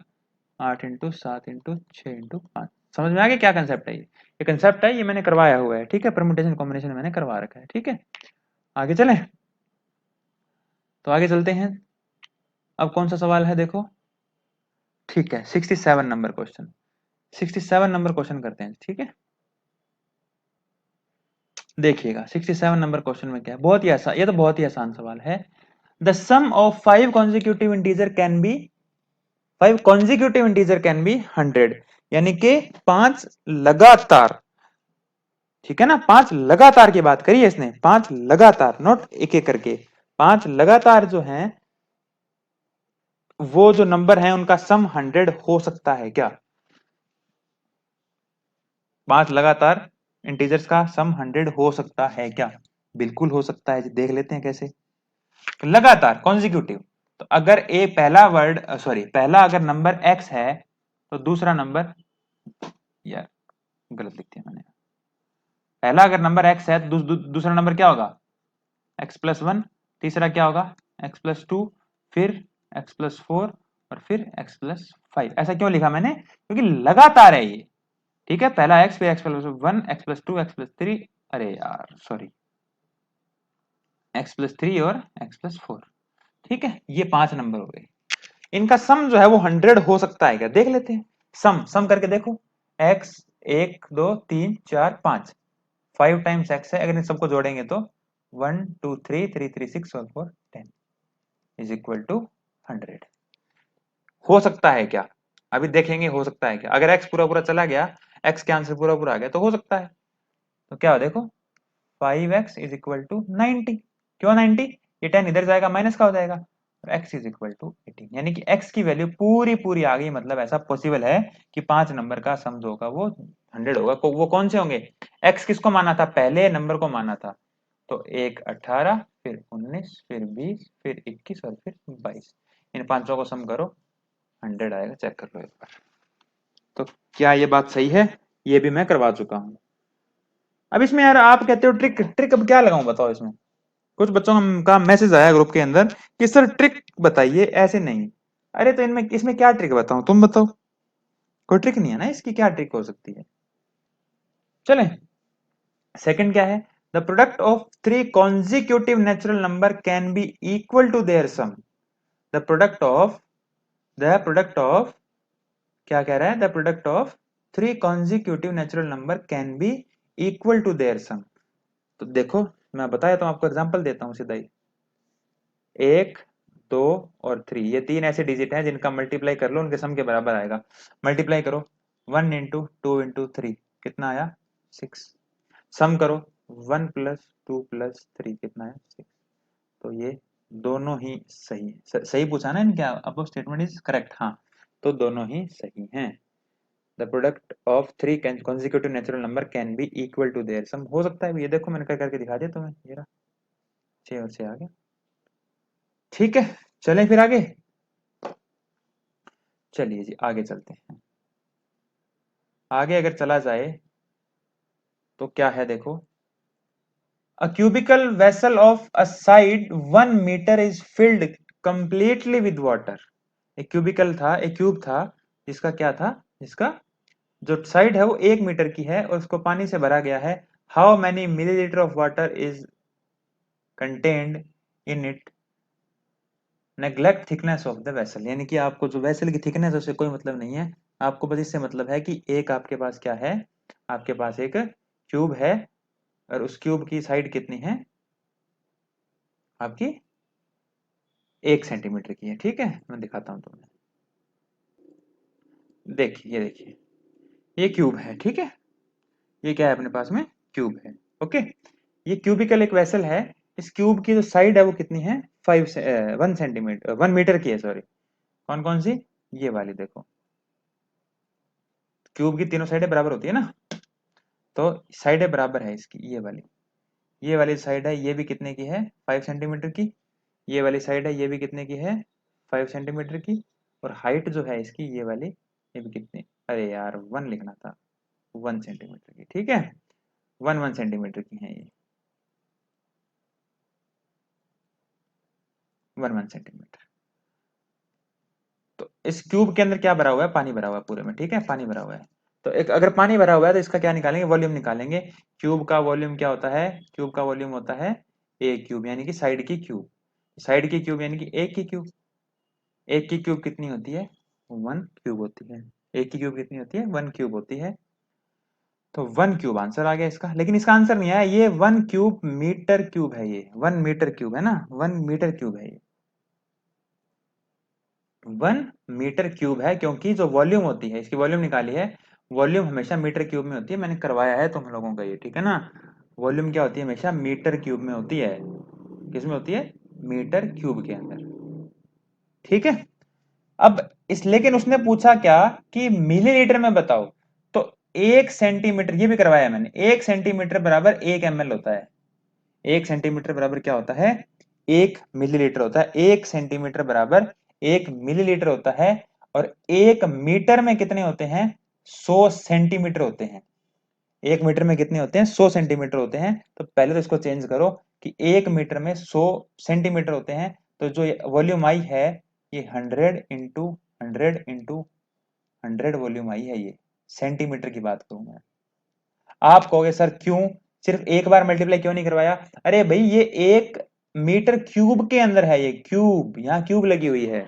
8 इंटू 7 इंटू 6 इंटू 5। समझ में आ गया क्या कंसेप्ट है, ये कंसेप्ट है, ये मैंने करवाया हुआ है, ठीक है, परम्यूटेशन कॉम्बिनेशन मैंने करवा रखा है, ठीक है। आगे चलें, तो आगे चलते हैं। अब कौन सा सवाल है देखो, ठीक है, 67 नंबर क्वेश्चन, 67 नंबर क्वेश्चन करते हैं, ठीक है। देखिएगा 67 नंबर क्वेश्चन में क्या है, बहुत ही आसान, ये तो बहुत ही आसान सवाल है। The sum of 5 consecutive integer can be 100, यानी कि 5 लगातार, ठीक है ना, 5 लगातार की बात करी है इसने, 5 लगातार, नोट एक एक करके, 5 लगातार जो हैं वो जो नंबर है उनका सम 100 हो सकता है क्या, 5 लगातार इंटीजर्स का सम 100 हो सकता है क्या, बिल्कुल हो सकता है जी, देख लेते हैं कैसे। लगातार कॉन्जिक्यूटिव, तो अगर ए पहला वर्ड, सॉरी पहला अगर नंबर एक्स है तो दूसरा नंबर, यार गलत लिख दिया मैंने, पहला अगर नंबर एक्स है तो दूसरा नंबर क्या होगा, x+1, तीसरा क्या होगा, x+2, फिर x+4 और फिर x+5। ऐसा क्यों लिखा मैंने, क्योंकि लगातार है ये, ठीक है, पहला x फिर x+1 x+2 x+3, अरे यार सॉरी, x+3 और x+4, ठीक है, ये 5 नंबर हो गए, इनका सम जो है वो 100 हो सकता है क्या, देख लेते हैं। सम सम करके देखो, x 1 2 3 4 5, 5 टाइम्स x है, अगर इन सबको जोड़ेंगे तो 1 2 3 3 3 6 4 4 10 इज इक्वल टू 100। हो सकता है क्या, अभी देखेंगे हो सकता है क्या, अगर x पूरा पूरा चला गया, x के आंसर पूरा पूरा आ गया तो हो सकता है। तो क्या हो देखो, 5x इज इक्वल टू 90, क्यों 90, ये 10 इधर जाएगा माइनस का हो जाएगा, और x इज इक्वल टू 18, यानी कि x की वैल्यू पूरी पूरी आ गई, मतलब ऐसा पॉसिबल है कि 5 नंबर का सम जो होगा वो 100 होगा। वो कौन से होंगे, x किसको माना था, पहले नंबर को माना था, तो एक 18, फिर 19, फिर 20, फिर 21 और फिर 22, इन पांचों को सम करो 100 आएगा, चेक कर लो एक बार। तो क्या ये बात सही है, ये भी मैं करवा चुका हूं। अब इसमें यार आप कहते हो ट्रिक, ट्रिक अब क्या लगाऊं बताओ इसमें, कुछ बच्चों का मैसेज आया ग्रुप के अंदर कि सर ट्रिक बताइए, ऐसे नहीं। अरे तो इनमें इसमें क्या ट्रिक बताऊं, तुम बताओ, कोई ट्रिक नहीं है ना इसकी, क्या ट्रिक हो सकती है। चले, सेकंड क्या है, the product of 3 consecutive natural number can be equal to their sum, the product of क्या कह रहा है, the product of 3 consecutive natural number can be equal to their sum. तो देखो मैं बताया तो आपको एग्जांपल देता हूं सीधा ही, 1 2 और 3, ये 3 ऐसे डिजिट हैं जिनका मल्टीप्लाई कर लो उनके सम के बराबर आएगा। मल्टीप्लाई करो, 1 इंटू 2 इंटू 3 कितना आया, 6, सम करो 1+2+3 कितना है 6, तो ये दोनों ही सही है, सही पूछा ना इनका, अब स्टेटमेंट इज करेक्ट, हाँ, तो दोनों ही सही हैं। The product of 3 consecutive natural number can be equal to their sum, हो सकता है ये देखो मैंने करके दिखा दिया तुम्हें, ये रहा 6 और 6 आ गया। ठीक है, चलें फिर आगे। चलिए जी आगे चलते हैं। आगे अगर चला जाए तो क्या है देखो, a cubical vessel of a side 1 metre is filled completely with water. एक क्यूबिकल था, एक क्यूब था जिसका क्या था, जिसका जो साइड है वो 1 मीटर की है और उसको पानी से भरा गया है। How many millilitre of water is contained in it, neglect thickness of the vessel. यानी कि आपको जो वेसल की थिकनेस है उससे कोई मतलब नहीं है, आपको बस इससे मतलब है कि एक आपके पास क्या है, आपके पास एक क्यूब है और उस क्यूब की साइड कितनी है आपकी, 1 सेंटीमीटर की है। ठीक है, मैं दिखाता हूं तुम्हें। देखिए ये देखिए, ये क्यूब है, ठीक है, ये क्या है अपने पास में, क्यूब है। ओके, ये क्यूबिकल एक वेसल है। इस क्यूब की जो साइड है वो कितनी है, 1 सेंटीमीटर 1 मीटर की है, सॉरी। कौन कौन सी, ये वाली देखो, क्यूब की तीनों साइडें बराबर होती है ना, तो साइडें बराबर है इसकी, ये वाली साइड है, ये भी कितने की है, 5 सेंटीमीटर की। ये वाली साइड है, ये भी कितने की है, 5 सेंटीमीटर की। और हाइट जो है इसकी ये वाली, ये भी कितनी, अरे यार 1 लिखना था, 1 सेंटीमीटर की। ठीक है, 1 1 सेंटीमीटर की है ये, 1 1 सेंटीमीटर। तो इस क्यूब के अंदर क्या भरा हुआ है, पानी भरा हुआ है पूरे में। ठीक है, पानी भरा हुआ है। तो एक अगर पानी भरा हुआ है तो इसका क्या निकालेंगे, वॉल्यूम निकालेंगे। क्यूब का वॉल्यूम क्या होता है, क्यूब का वॉल्यूम होता है ए क्यूब, यानी कि साइड की क्यूब, साइड की क्यूब यानी कि एक की क्यूब। एक की क्यूब कितनी होती है, 1 क्यूब होती है। एक की क्यूब कितनी होती है, 1 क्यूब होती है। तो 1 क्यूब आंसर आ गया इसका, लेकिन इसका आंसर नहीं आया, ये 1 क्यूब मीटर क्यूब है, ये 1 मीटर क्यूब है ना, 1 मीटर क्यूब है ये, 1 मीटर क्यूब है, क्योंकि जो वॉल्यूम होती है, इसकी वॉल्यूम निकाली है, वॉल्यूम हमेशा मीटर क्यूब में होती है। मैंने करवाया है तुम लोगों का ये, ठीक है ना। वॉल्यूम क्या होती है, हमेशा मीटर क्यूब में होती है। किस में होती है, मीटर क्यूब के अंदर। ठीक है, अब इस लेकिन उसने पूछा क्या कि मिलीलीटर में बताओ। तो 1 सेंटीमीटर, ये भी करवाया है मैंने, 1 सेंटीमीटर बराबर 1 ml होता है। 1 सेंटीमीटर बराबर क्या होता है, 1 मिलीलीटर होता है। 1 सेंटीमीटर बराबर 1 मिलीलीटर होता है। और 1 मीटर में कितने होते हैं, 100 सेंटीमीटर होते हैं। 1 मीटर में कितने होते हैं, 100 सेंटीमीटर होते हैं। तो पहले तो इसको चेंज करो कि 1 मीटर में 100 सेंटीमीटर होते हैं। तो जो वॉल्यूम आई है, ये 100 × 100 × 100 वॉल्यूम आई है, ये सेंटीमीटर की बात करूं मैं। आप कहोगे सर क्यों, सिर्फ एक बार मल्टीप्लाई क्यों नहीं करवाया। अरे भाई ये 1 मीटर क्यूब के अंदर है, ये क्यूब, यहाँ क्यूब लगी हुई है,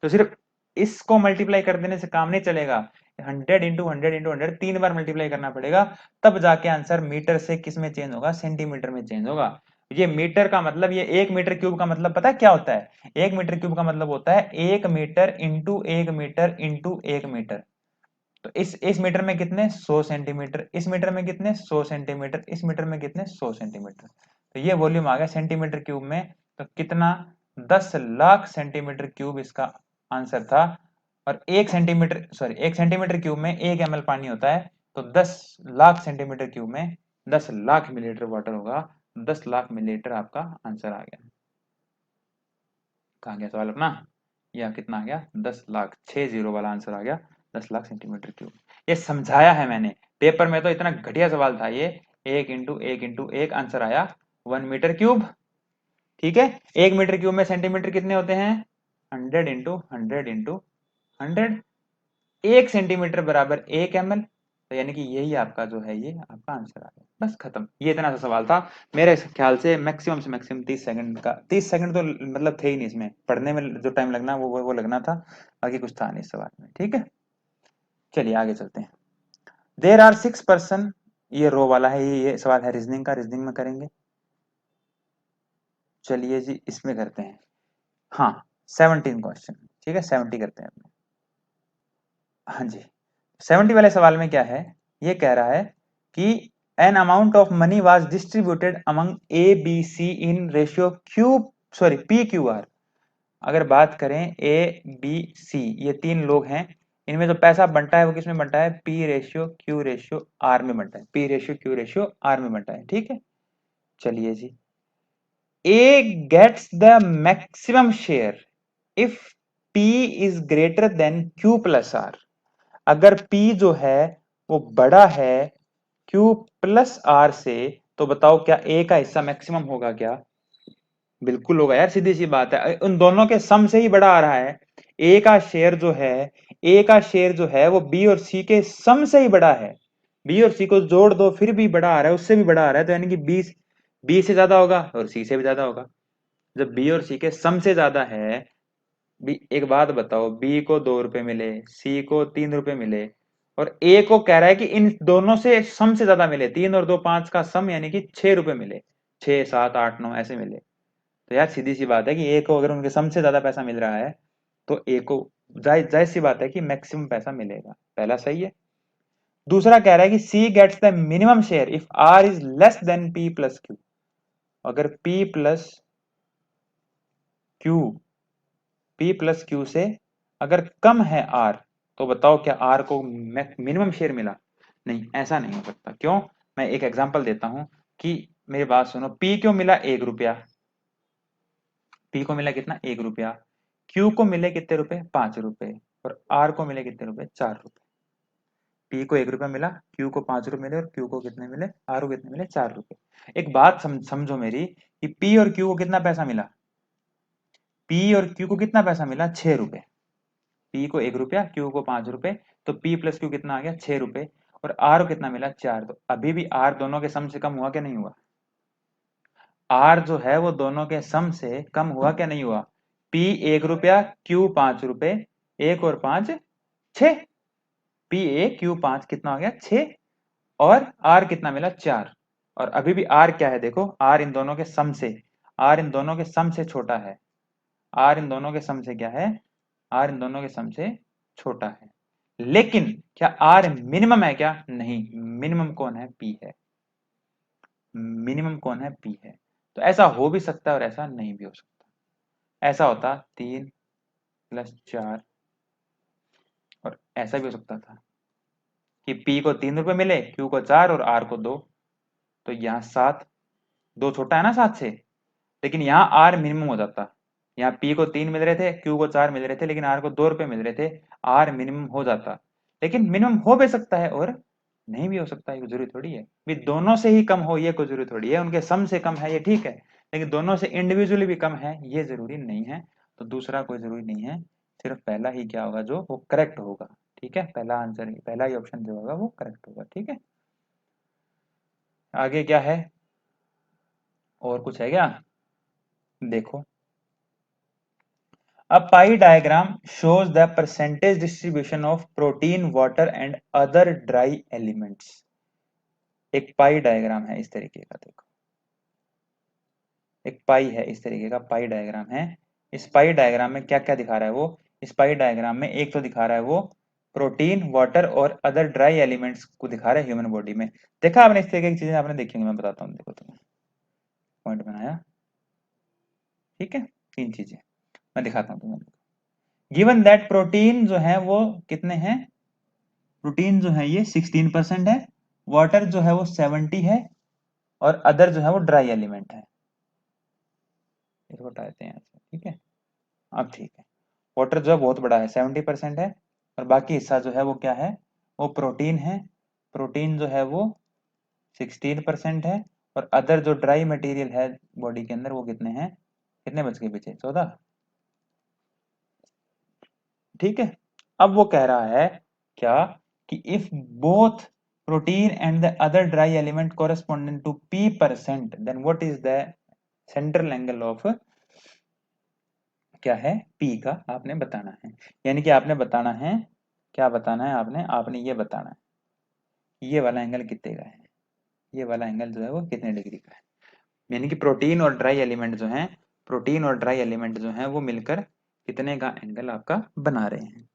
तो सिर्फ इसको मल्टीप्लाई कर देने से काम नहीं चलेगा। 100 × 100 × 100 3 बार मल्टीप्लाई करना पड़ेगा, तब जाके आंसर मीटर से किस में चेंज होगा, सेंटीमीटर में चेंज होगा। ये मीटर का मतलब, ये 1 मीटर क्यूब का मतलब पता है क्या होता है, 1 मीटर क्यूब का मतलब होता है 1 metre into 1 metre into 1 metre. तो इस मीटर में कितने, 100 सेंटीमीटर, इस मीटर में कितने, 100 सेंटीमीटर, इस मीटर में कितने, 100 सेंटीमीटर। तो ये वॉल्यूम आ गया सेंटीमीटर क्यूब में। तो कितना, 10 लाख सेंटीमीटर क्यूब इसका आंसर था। और 1 सेंटीमीटर, सॉरी 1 सेंटीमीटर क्यूब में 1 ml पानी होता है। तो 10 लाख सेंटीमीटर क्यूब में 10 लाख मिलीलीटर वाटर होगा। 10 लाख मिलीलीटर आपका आंसर आ गया। कहाँ गया सवाल अपना, या कितना आ गया, 10 लाख, 6 जीरो वाला आंसर आ गया, 10 लाख सेंटीमीटर क्यूब। ये समझाया है मैंने, पेपर में तो इतना घटिया सवाल था ये, 1 × 1 × 1 आंसर आया 1 मीटर क्यूब। ठीक है, 1 मीटर क्यूब में सेंटीमीटर कितने होते हैं, 100 × 100 × 100। 1 सेंटीमीटर बराबर 1 ml। तो यानी कि यही आपका जो है, ये आपका आंसर आ गया, बस खत्म। ये इतना सा सवाल था। मेरे ख्याल से मैक्सिमम 30 सेकंड का, 30 सेकंड तो मतलब थे ही नहीं इसमें, पढ़ने में जो टाइम लगना वो लगना था, बाकी कुछ था नहीं इस सवाल में। ठीक है, चलिए आगे चलते हैं। देर आर 6 पर्सन, ये रो वाला है, ये सवाल है रीजनिंग का, रीजनिंग में करेंगे। चलिए जी इसमें करते हैं, हाँ 17 क्वेश्चन, ठीक है 70 करते हैं अपने। हाँ जी, 70 वाले सवाल में क्या है, ये कह रहा है कि an amount of money was distributed among A B C in ratio Q, sorry P Q R. अगर बात करें ए बी सी, ये 3 लोग हैं, इनमें जो पैसा बनता है वो किसमें बनता है, P ratio Q ratio R में बनता है, P ratio Q ratio R में बनता है। ठीक है, चलिए जी A gets the maximum share if P is greater than Q plus R। अगर P जो है वो बड़ा है Q प्लस R से, तो बताओ क्या A का हिस्सा मैक्सिमम होगा क्या? बिल्कुल होगा यार, सीधी सी बात है, उन दोनों के सम से ही बड़ा आ रहा है। ए का शेयर जो है, ए का शेयर जो है वो बी और सी के सम से ही बड़ा है। बी और सी को जोड़ दो फिर भी बड़ा आ रहा है, उससे भी बड़ा आ रहा है, तो यानी कि बी से ज्यादा होगा और सी से भी ज्यादा होगा। जब बी और सी के सम से ज्यादा है, बी, एक बात बताओ, बी को 2 रुपए मिले, सी को 3 रुपए मिले, और ए को कह रहा है कि इन दोनों से सम से ज्यादा मिले, 3 और 2 5 का सम, यानी कि 6 रुपए मिले, 6 7 8 9 ऐसे मिले। तो यार सीधी सी बात है कि ए को अगर उनके सम से ज्यादा पैसा मिल रहा है, तो ए को जाहिर सी बात है कि मैक्सिमम पैसा मिलेगा। पहला सही है। दूसरा कह रहा है कि C gets the minimum share if R is less than P plus Q. अगर पी प्लस क्यू से अगर कम है आर, तो बताओ क्या आर को मिनिमम शेयर मिला? नहीं, ऐसा नहीं हो सकता। क्यों? मैं एक एग्जांपल देता हूं कि मेरी बात सुनो। पी क्यों मिला 1 रुपया? पी को मिला कितना? 1 रुपया। क्यू को मिले कितने रुपए? 5 रुपए। और आर को मिले कितने रुपए? 4 रुपए। पी को 1 रुपया मिला, क्यू को 5 रुपए मिले, और क्यू को कितने मिले? आर को कितने मिले? 4 रुपए। एक बात समझो मेरी, कि पी और क्यू को कितना पैसा मिला? पी और क्यू को कितना पैसा मिला? 6 रुपए। पी को 1 रुपया, क्यू को 5 रुपए, तो पी प्लस क्यू कितना आ गया? 6 रुपए। और आर को कितना मिला? 4। तो अभी भी आर दोनों के सम से कम हुआ क्या नहीं हुआ? आर जो है वो दोनों के सम से कम हुआ क्या नहीं हुआ? पी 1 रुपया, क्यू 5 रुपए, 1 और 5 6। पी 1 क्यू 5 कितना हो गया? 6। और आर कितना मिला? 4। और अभी भी आर क्या है देखो, आर इन दोनों के सम से, आर इन दोनों के सम से छोटा है। आर इन दोनों के सम से क्या है? आर इन दोनों के सम से छोटा है। लेकिन क्या आर मिनिमम है क्या? नहीं, मिनिमम कौन है? पी है। मिनिमम कौन है? पी है। तो ऐसा हो भी सकता है और ऐसा नहीं भी हो सकता। ऐसा होता 3 + 4, और ऐसा भी हो सकता था कि पी को 3 रुपए मिले, क्यू को 4 और आर को 2। तो यहाँ 7, 2 छोटा है ना 7 से, लेकिन यहाँ आर मिनिमम हो जाता। यहाँ पी को 3 मिल रहे थे, क्यू को 4 मिल रहे थे, लेकिन आर को 2 रुपए मिल रहे थे, आर मिनिमम हो जाता। लेकिन मिनिमम हो भी सकता है और नहीं भी हो सकता है, ये जरूरी थोड़ी है भी दोनों से ही कम हो, ये कोई जरूरी थोड़ी है। उनके सम से कम है ये ठीक है, लेकिन दोनों से इंडिविजुअली भी कम है ये जरूरी नहीं है। तो दूसरा कोई जरूरी नहीं है, सिर्फ पहला ही क्या होगा जो वो करेक्ट होगा। ठीक है, पहला आंसर ही, पहला ही ऑप्शन जो होगा वो करेक्ट होगा। ठीक है, आगे क्या है? और कुछ है क्या? देखो, a pie diagram shows the percentage distribution of protein, water and other dry elements। एक पाई डायग्राम है इस तरीके का, देखो एक पाई है इस तरीके का, पाई डायग्राम है। इस पाई डायग्राम में क्या क्या दिखा रहा है वो? इस पाई डायग्राम में एक तो दिखा रहा है वो प्रोटीन, वाटर और अदर ड्राई एलिमेंट्स को दिखा रहा है ह्यूमन बॉडी में। देखा आपने इस तरीके की चीजें? आपने देखी होंगी, मैं बताता हूँ, देखो तुम्हें पॉइंट बनाया। ठीक है, 3 चीजें मैं दिखाता हूँ तुम्हें। गिवन दैट प्रोटीन जो है वो कितने हैं? प्रोटीन जो है ये 16% है, वाटर जो है वो 70 है, और अदर जो है वो ड्राई एलिमेंट है। इसको हटाते हैं ऐसे, ठीक है। अब ठीक है, वाटर जो है बहुत बड़ा है, 70% है, और बाकी हिस्सा जो है वो क्या है? वो प्रोटीन है। प्रोटीन जो है वो 16% है, और अदर जो ड्राई मटेरियल है बॉडी के अंदर वो कितने हैं? कितने बच गए पीछे? 14। ठीक है, अब वो कह रहा है क्या कि if both protein and the other dry element corresponding to p%, then what is the central angle of, क्या है? p का आपने बताना है। यानी कि आपने बताना है, क्या बताना है आपने? आपने ये बताना है ये वाला एंगल कितने का है, ये वाला एंगल जो है वो कितने डिग्री का है। यानी कि प्रोटीन और ड्राई एलिमेंट जो है, प्रोटीन और ड्राई एलिमेंट जो है वो मिलकर कितने का एंगल आपका बना रहे हैं।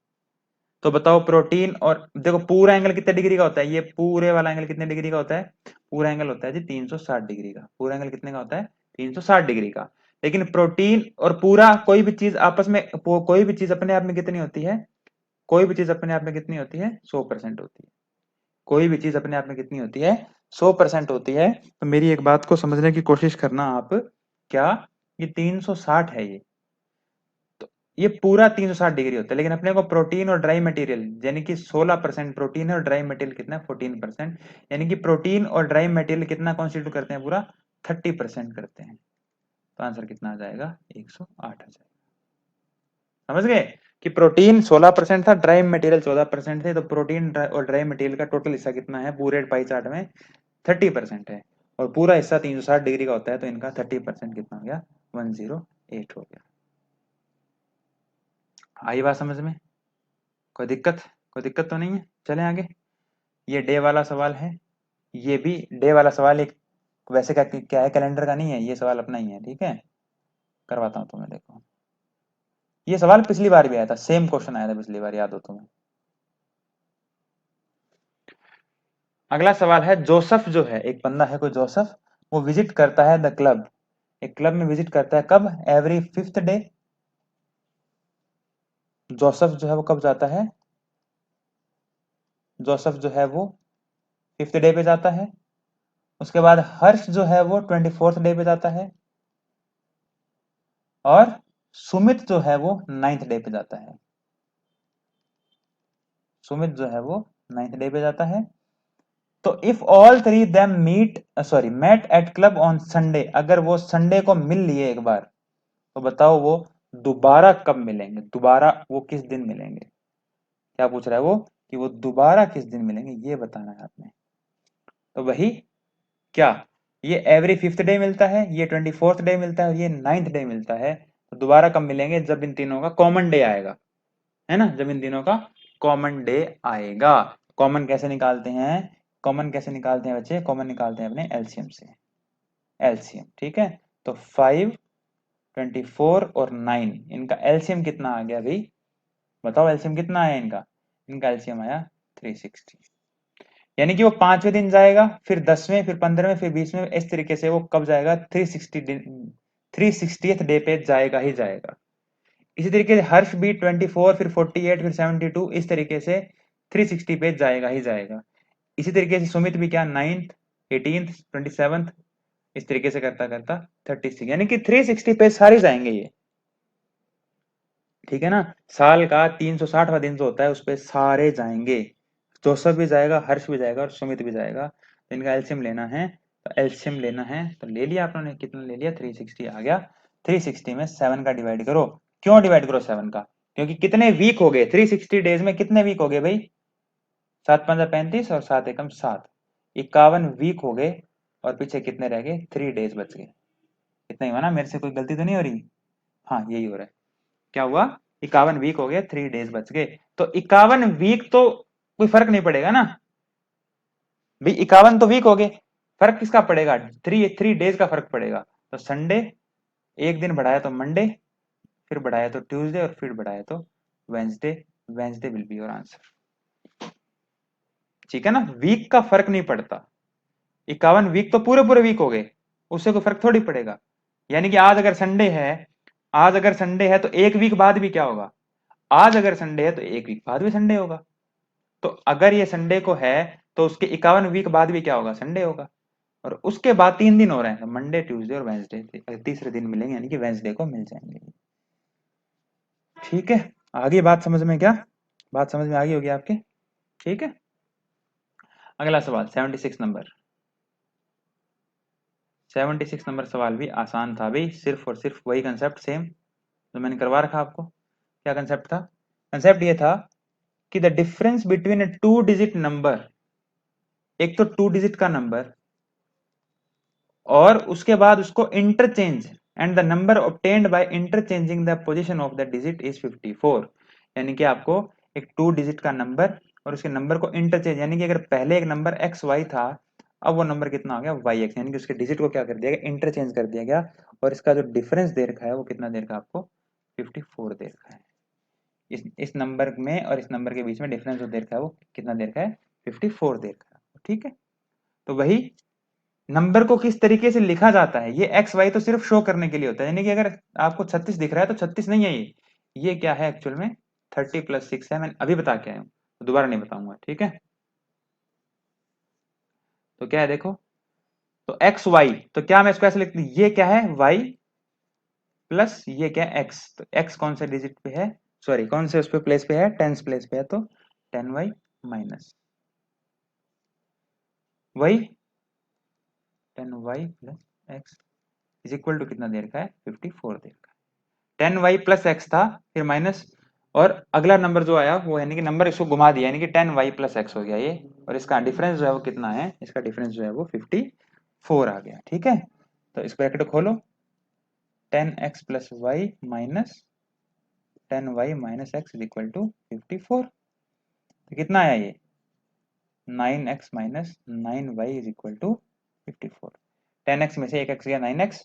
तो बताओ, प्रोटीन और देखो पूरा एंगल कितने डिग्री का होता है? ये पूरे वाला एंगल कितने डिग्री का होता है? पूरा एंगल होता है जी 360 डिग्री का। पूरा एंगल कितने का होता है? 360 डिग्री का। लेकिन प्रोटीन और पूरा कोई भी चीज आपस में, कोई भी चीज अपने आप में कितनी होती है? कोई भी चीज अपने आप में कितनी होती है? 100% होती है। कोई भी चीज अपने आप में कितनी होती है? 100% होती है। तो मेरी एक बात को समझने की कोशिश करना आप, क्या ये 360 है ये, तो ये पूरा 360 डिग्री होता है, लेकिन अपने को प्रोटीन और ड्राई मटेरियल यानी कि 16% प्रोटीन है और ड्राई मटेरियल कितना 14%, यानी कि प्रोटीन और ड्राई मटेरियल कितना कॉन्स्टिट्यूट करते हैं, पूरा 30% करते हैं। तो आंसर कितना आ जाएगा, 108 आ जाएगा। समझ गए कि प्रोटीन 16% था, ड्राई मटेरियल 14% थे, तो प्रोटीन और ड्राई मटेरियल का टोटल हिस्सा कितना है पूरे पाई चार्ट में, 30% है, और पूरा हिस्सा 360 डिग्री का होता है, तो इनका 30% कितना हो गया, 108 हो गया। आई बात समझ में, कोई दिक्कत तो नहीं है। चलें आगे। ये डे वाला सवाल है, ये भी डे वाला सवाल एक वैसे क्या है, कैलेंडर का नहीं है, ये सवाल अपना ही है, ठीक है। करवाता हूँ तुम्हें, देखो ये सवाल पिछली बार भी आया था, सेम क्वेश्चन आया था पिछली बार, याद हो तुम्हें। अगला सवाल है, जोसेफ जो है, एक बंदा है कोई जोसेफ, वो विजिट करता है द क्लब, एक क्लब में विजिट करता है कब, एवरी 5th डे। जोसेफ जो है वो कब जाता है, जोसेफ जो है वो 5th डे पे जाता है। उसके बाद हर्ष जो है वो 24th डे पे जाता है, और सुमित जो है वो 9th डे पे जाता है। सुमित जो है वो 9th डे पे जाता है। तो if all three them met at club on Sunday, अगर वो संडे को मिल लिए एक बार, तो बताओ वो दोबारा कब मिलेंगे, दोबारा वो किस दिन मिलेंगे। क्या पूछ रहा है वो, कि वो दोबारा किस दिन मिलेंगे, ये बताना है आपने। तो वही क्या, ये एवरी 5th डे मिलता है, ये 24th डे मिलता है, और ये 9th डे मिलता है। तो दोबारा कब मिलेंगे, जब इन तीनों का कॉमन डे आएगा, है ना, जब इन तीनों का कॉमन डे आएगा। कॉमन कैसे निकालते हैं, कॉमन कैसे निकालते हैं बच्चे, कॉमन निकालते हैं अपने एलसीएम से, एलसीएम, ठीक है। तो 5, 24 और 9, इनका एलसीएम कितना आ गया भाई, बताओ एलसीएम कितना आया इनका, इनका एलसीएम आया 360। यानी कि वो 5वें दिन जाएगा, फिर 10वें, फिर 15वें, फिर 20वें, इस तरीके से वो कब जाएगा, 360th डे पे जाएगा ही जाएगा। इसी तरीके से हर्ष भी 24, फिर 48, फिर 72, इस तरीके से 360 पे जाएगा ही जाएगा। इसी तरीके से सुमित भी क्या, 9th, 18th, 27th, इस तरीके से करता करता 36, यानी कि 360 पे सारे जाएंगे ये, ठीक है ना। साल का 360वां दिन जो होता है उस पे सारे जाएंगे, जोसफ भी जाएगा, हर्ष भी जाएगा, और सुमित भी जाएगा। तो इनका एल्सियम लेना है, तो एल्सियम लेना है, तो ले लिया आपने, कितना ले लिया, 360 आ गया। 360 में 7 का डिवाइड करो। क्यों डिवाइड करो 7 का, क्योंकि कितने वीक हो गए 360 डेज में, कितने वीक हो गए भाई, 7 5 35 और 7 एकम 7, 51 वीक हो गए, और पीछे कितने रह गए, 3 डेज बच गए। इतना ही हुआ ना, मेरे से कोई गलती तो नहीं हो रही, हाँ यही हो रहा है। क्या हुआ, 51 वीक हो गए, 3 डेज बच गए। तो 51 वीक तो कोई फर्क नहीं पड़ेगा ना भाई, 51 तो वीक हो गए, फर्क किसका पड़ेगा, 3 डेज का फर्क पड़ेगा। तो संडे, एक दिन बढ़ाया तो मंडे, फिर बढ़ाया तो ट्यूसडे, और फिर बढ़ाया तो Wednesday. Wednesday will be your answer, ठीक है ना, वीक का फर्क नहीं पड़ता। 51 वीक तो पूरे पूरे वीक हो गए, उससे कोई फर्क थोड़ी पड़ेगा। यानी कि आज अगर संडे है, आज अगर संडे है तो एक वीक बाद भी क्या होगा, आज अगर संडे है तो एक वीक बाद भी संडे होगा। तो अगर ये संडे को है, तो उसके 51 वीक बाद भी क्या होगा, संडे होगा। और उसके बाद 3 दिन हो रहे हैं, मंडे, ट्यूसडे और वेंसडे, तीसरे दिन मिलेंगे, यानी कि वेंसडे को मिल जाएंगे। ठीक है, आगे बात समझ में, क्या बात समझ में आ गई होगी आपके, ठीक है। अगला सवाल 76 नंबर, 76 नंबर सवाल भी आसान था भाई, सिर्फ और सिर्फ वही कंसेप्ट सेम जो मैंने करवा रखा आपको। क्या कंसेप्ट था, कंसेप्ट ये था कि the difference between a 2 digit number, एक तो 2 डिजिट का नंबर, और उसके बाद उसको interchange, and the number obtained by interchanging the position of the digit is 54। यानी कि आपको एक 2 डिजिट का नंबर और उसके नंबर को इंटरचेंज, यानी कि अगर पहले एक नंबर एक्स वाई था, अब वो नंबर कितना हो गया वाई एक्स, यानी कि उसके डिजिट को क्या कर दिया गया, इंटरचेंज कर दिया गया, और इसका जो डिफरेंस दे रखा है वो कितना दे रखा है आपको, 54 दे रखा है। इस नंबर में और इस नंबर के बीच में डिफरेंस जो दे रखा है वो कितना दे रखा है, 54 दे रखा है, ठीक है। तो वही नंबर को किस तरीके से लिखा जाता है, ये एक्स वाई तो सिर्फ शो करने के लिए होता है, यानी कि अगर आपको 36 दिख रहा है तो 36 नहीं है ये क्या है एक्चुअल में 30 + 6 है, मैंने अभी बता के आया हूँ, तो दोबारा नहीं बताऊंगा, ठीक है। तो क्या है देखो, तो एक्स वाई, तो क्या मैं इसको ऐसे लिखती हूँ, ये क्या है वाई, प्लस ये क्या x, तो x कौन से डिजिट पे है, सॉरी कौन से उस पे प्लेस पे है, टेंस प्लेस पे है, तो 10y माइनस वही 10y plus x is equal to कितना दे रखा है, 54 दे रखा है। 10y प्लस x था, फिर माइनस, और अगला नंबर जो आया वो यानी कि नंबर इसको घुमा दिया, यानी कि 10y प्लस x हो गया ये, और इसका डिफरेंस जो है वो कितना है, इसका डिफरेंस जो है वो 54 आ गया। ठीक है, तो इस ब्रैकेट को खोलो, 10x plus Y minus 10y minus x is equal to 54, तो कितना आया ये 9x minus 9y is equal to 54। 10x में से एक x गया 9x,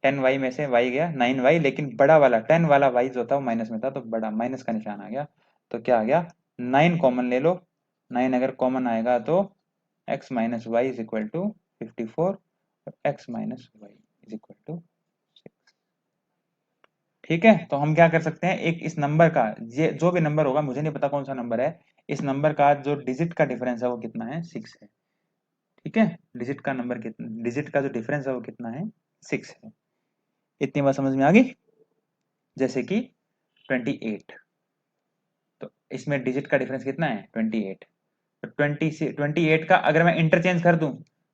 10y में से y गया 9y, लेकिन बड़ा वाला 10 वाला y जो था वो माइनस में था, तो बड़ा माइनस का निशान आ गया, तो क्या आ गया 9 कॉमन ले लो, 9 अगर कॉमन आएगा तो x minus Y is equal to 54 और x minus Y is equal to 6। ठीक है, तो हम क्या कर सकते हैं, एक इस नंबर का, ये जो भी नंबर होगा, मुझे नहीं पता कौन सा नंबर है, इस नंबर का जो डिजिट का डिफरेंस है वो कितना है, 6 है। ठीक है, डिजिट का नंबर कितना, डिजिट का जो डिफरेंस है वो कितना है, 6 है। इतनी बात समझ में आ गई। जैसे कि 28, तो इसमें डिजिट का डिफरेंस कितना है 28, तो 20 से 28 का अगर मैं इंटरचेंज कर दूं,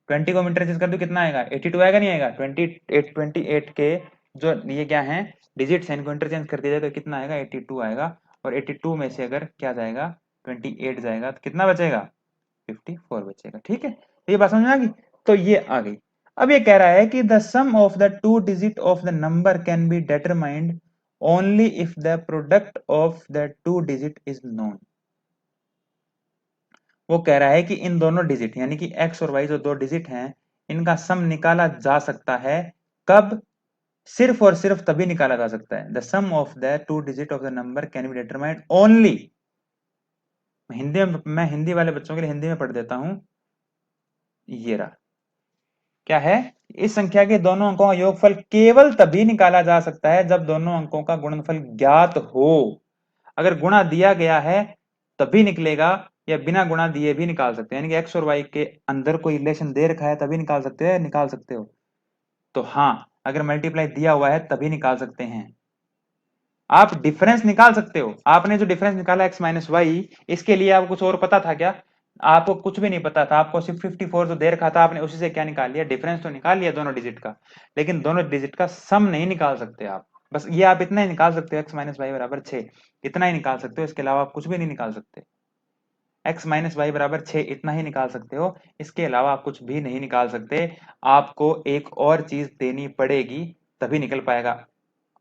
20 को इंटरचेंज कर दूं कितना आएगा, 82 आएगा, नहीं आएगा, 28 के जो ये क्या है डिजिट्स हैं, इनको इंटरचेंज कर दिया जाए तो कितना आएगा, 82 आएगा, और 82 में से अगर क्या जाएगा 28 जाएगा तो कितना बचेगा, 54 बचेगा। ठीक है, तो ये बात समझ में आ गई, तो ये आ गई। अब ये कह रहा है कि the sum of the two digit of the number can be determined only if the product of the two digit is known. वो कह रहा है कि इन दोनों डिजिट यानी कि x और y जो दो डिजिट हैं, इनका सम निकाला जा सकता है, कब, सिर्फ और सिर्फ तभी निकाला जा सकता है, the sum of the two digit of the number can be determined only, Hindi में, मैं हिंदी वाले बच्चों के लिए हिंदी में पढ़ देता हूं, ये रहा, क्या है, इस संख्या के दोनों अंकों का योगफल केवल तभी निकाला जा सकता है जब दोनों अंकों का गुणनफल ज्ञात हो। अगर गुणा दिया गया है तभी निकलेगा, या बिना गुणा दिए भी निकाल सकते हैं, यानी कि एक्स और वाई के अंदर कोई रिलेशन दे रखा है तभी निकाल सकते हैं, निकाल सकते हो, तो हाँ, अगर मल्टीप्लाई दिया हुआ है तभी निकाल सकते हैं। आप डिफरेंस निकाल सकते हो, आपने जो डिफरेंस निकाला एक्स माइनस वाई, इसके लिए आपको कुछ और पता था क्या, आपको कुछ भी नहीं पता था, आपको सिर्फ 54 जो दे रखा था, आपने उसी से क्या निकाल लिया, डिफरेंस तो निकाल लिया दोनों डिजिट का, लेकिन दोनों डिजिट का सम नहीं निकाल सकते आप। बस ये आप इतना ही निकाल सकते हो, एक्स माइनस वाई बराबर 6, इतना ही निकाल सकते हो, इसके अलावा आप कुछ भी नहीं निकाल सकते। एक्स माइनस वाई बराबर 6 इतना ही निकाल सकते हो, इसके अलावा आप कुछ भी नहीं निकाल सकते। आपको एक और चीज देनी पड़ेगी तभी निकल पाएगा,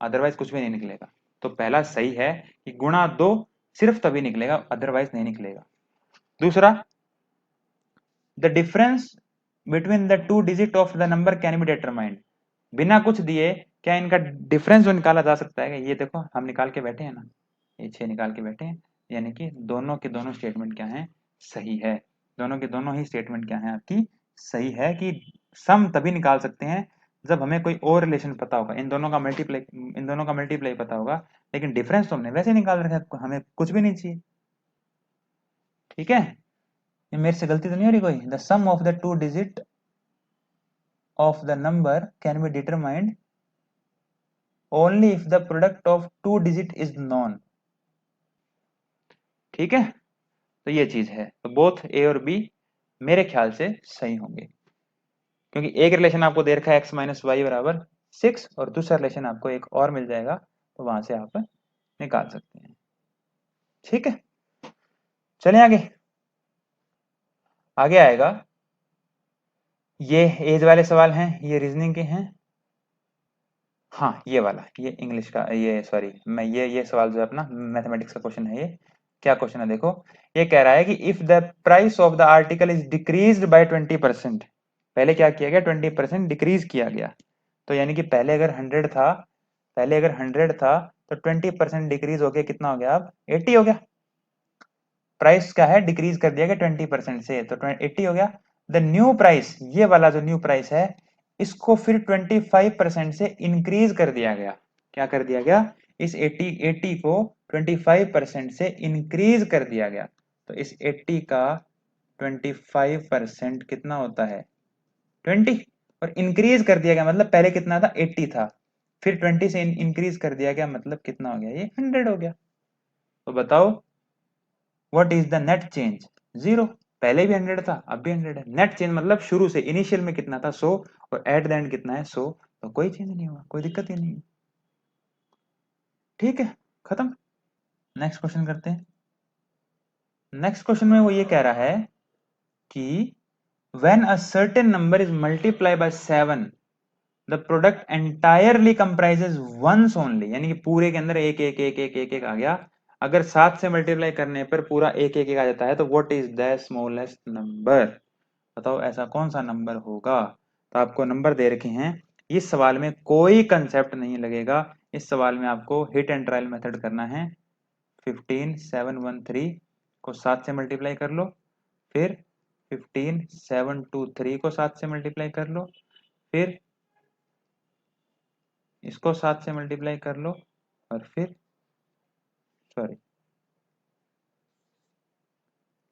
अदरवाइज कुछ भी नहीं निकलेगा। तो पहला सही है कि गुणा दो, सिर्फ तभी निकलेगा, अदरवाइज नहीं निकलेगा। दूसरा, the difference between the two digit of the number can be determined, बिना कुछ दिए क्या इनका डिफरेंस जो निकाला जा सकता है, ये देखो हम निकाल के बैठे हैं ना, ये 6 निकाल के बैठे हैं, यानी कि दोनों के दोनों स्टेटमेंट क्या है, सही है, दोनों के दोनों ही स्टेटमेंट क्या है आपकी, सही है, कि सम तभी निकाल सकते हैं जब हमें कोई और रिलेशन पता होगा, इन दोनों का मल्टीप्लाई पता होगा, लेकिन डिफरेंस तो हमने वैसे निकाल रखा है, हमें कुछ भी नहीं चाहिए। ठीक है, ये मेरे से गलती तो नहीं हो रही कोई, the sum of the two digit of the number can be determined only if the product of two digit is known. ठीक है, तो ये चीज है, तो बोथ ए और बी मेरे ख्याल से सही होंगे, क्योंकि एक रिलेशन आपको दे रखा है एक्स माइनस वाई बराबर 6, और दूसरा रिलेशन आपको एक और मिल जाएगा, तो वहां से आप निकाल सकते हैं। ठीक है, चलें आगे। आगे आएगा, ये एज वाले सवाल हैं, ये रीजनिंग के हैं। हाँ, ये वाला, ये इंग्लिश का, ये सॉरी, मैं ये सवाल जो है अपना मैथमेटिक्स का क्वेश्चन है ये। क्या क्वेश्चन है देखो, ये कह रहा है कि if the price of the article is decreased bye 20%, पहले क्या किया गया, 20% डिक्रीज किया गया, तो यानी कि पहले अगर 100 था, पहले अगर 100 था, तो 20% डिक्रीज हो गया, कितना हो गया अब 80 हो गया, प्राइस क्या है डिक्रीज कर दिया गया 20% से, तो 80 हो गया। द न्यू प्राइस, ये वाला जो न्यू प्राइस है, इसको फिर 25% से इंक्रीज कर दिया गया, क्या कर दिया गया, इस 80 को 25% से इंक्रीज कर दिया गया, तो इस 80 का 25% कितना होता है 20, और इंक्रीज कर दिया गया मतलब पहले कितना था 80 था, फिर 20 से इंक्रीज कर दिया गया, मतलब कितना हो गया, ये 100 हो गया। तो बताओ what is the net change? 0। पहले भी 100 था, अब भी 100 है। नेट चेंज मतलब शुरू से इनिशियल में कितना था, 100, और एट द एंड कितना है, 100। तो कोई चेंज नहीं हुआ, कोई दिक्कत ही नहीं। ठीक है, खत्म। नेक्स्ट क्वेश्चन करते हैं। नेक्स्ट क्वेश्चन में वो ये कह रहा है कि when a certain number is multiplied by 7 the product entirely comprises ones only, यानी कि पूरे के अंदर एक एक एक एक एक एक आ गया। अगर 7 से मल्टीप्लाई करने पर पूरा एक एक एक आ जाता है तो what is the smallest number? बताओ ऐसा कौन सा नंबर होगा? तो आपको नंबर दे रखे हैं। इस सवाल में कोई कंसेप्ट नहीं लगेगा। इस सवाल में आपको हिट एंड ट्रायल मेथड करना है। 15713 को 7 से मल्टीप्लाई कर लो, फिर 15723 को 7 से मल्टीप्लाई कर लो, फिर इसको 7 से मल्टीप्लाई कर लो, और फिर सॉरी,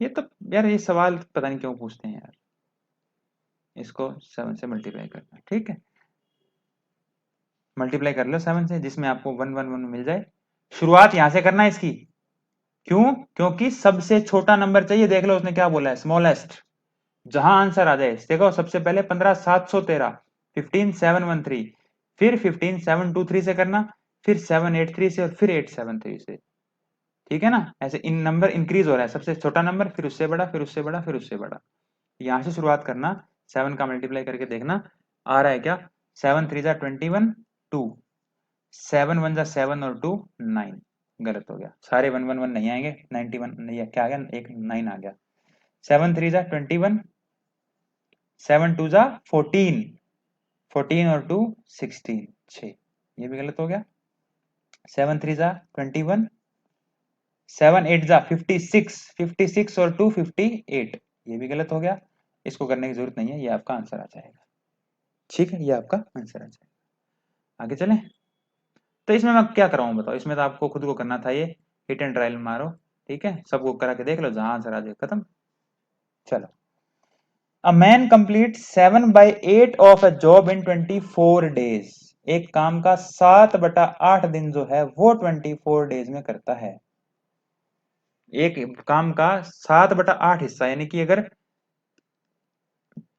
ये तो यार ये सवाल पता नहीं क्यों पूछते हैं यार। इसको 7 से मल्टीप्लाई करना, ठीक है, मल्टीप्लाई कर लो 7 से, जिसमें आपको 111 मिल जाए। शुरुआत यहां से करना है इसकी। क्यों? क्योंकि सबसे छोटा नंबर चाहिए। देख लो उसने क्या बोला है, स्मॉलेस्ट। जहां आंसर आ जाए, देखो सबसे पहले 15713, 15713, फिर 15723 से करना, फिर 783 से, और फिर 873 से। ठीक है ना? ऐसे इन नंबर इंक्रीज हो रहा है, सबसे छोटा नंबर, फिर उससे बड़ा, फिर उससे बड़ा, फिर उससे बड़ा। यहां से शुरुआत करना, 7 का मल्टीप्लाई करके देखना आ रहा है क्या। 7 3 जा 21, 2, 7 1 जा 7 और 2 9। गलत हो गया, सारे 111 नहीं आएंगे, 91 नहीं है, क्या आ गया, एक 9 आ गया। 7 3 जा 21, 7 2 जा 14, 14 और 2 16, 6। ये भी गलत हो गया। 7 3 जा 21, 7 8 जा 56, 56 और 2 58। ये भी गलत हो गया। इसको करने की जरूरत नहीं है, ये आपका आंसर आ जाएगा। ठीक है, ये आपका आंसर आ जाएगा। आगे चलें। तो इसमें मैं क्या कर रहा हूँ बताओ, इसमें तो आपको खुद को करना था, ये हिट एंड ट्रायल मारो। ठीक है, सबको करा के देख लो, जहां आंसर आ जाए खत्म। चलो, a man complete 7/8 of a job in 24 days. एक काम का 7/8 दिन जो है वो 24 डेज में करता है। एक काम का 7/8 हिस्सा, यानी कि अगर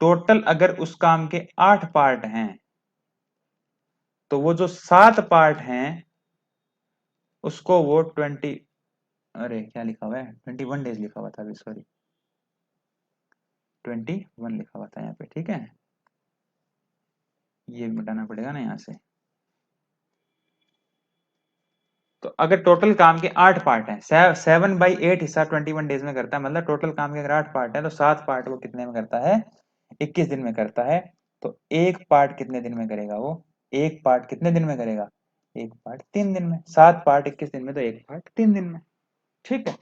टोटल अगर उस काम के 8 पार्ट हैं, तो वो जो 7 पार्ट हैं उसको वो 20, अरे क्या लिखा हुआ है, 21 डेज लिखा हुआ था अभी, सॉरी, 21 लिखा हुआ था यहाँ पे। ठीक है, ये भी मिटाना पड़ेगा ना यहाँ से। तो अगर टोटल काम के 8 पार्ट हैं, 7/8 हिस्सा 21 डेज में करता है, मतलब टोटल काम के अगर 8 पार्ट है तो 7 पार्ट वो कितने में करता है, 21 दिन में करता है। तो एक पार्ट कितने दिन में करेगा वो, एक पार्ट कितने दिन में करेगा, एक पार्ट 3 दिन में। 7 पार्ट 21 दिन में, तो एक पार्ट 3 दिन में। ठीक है,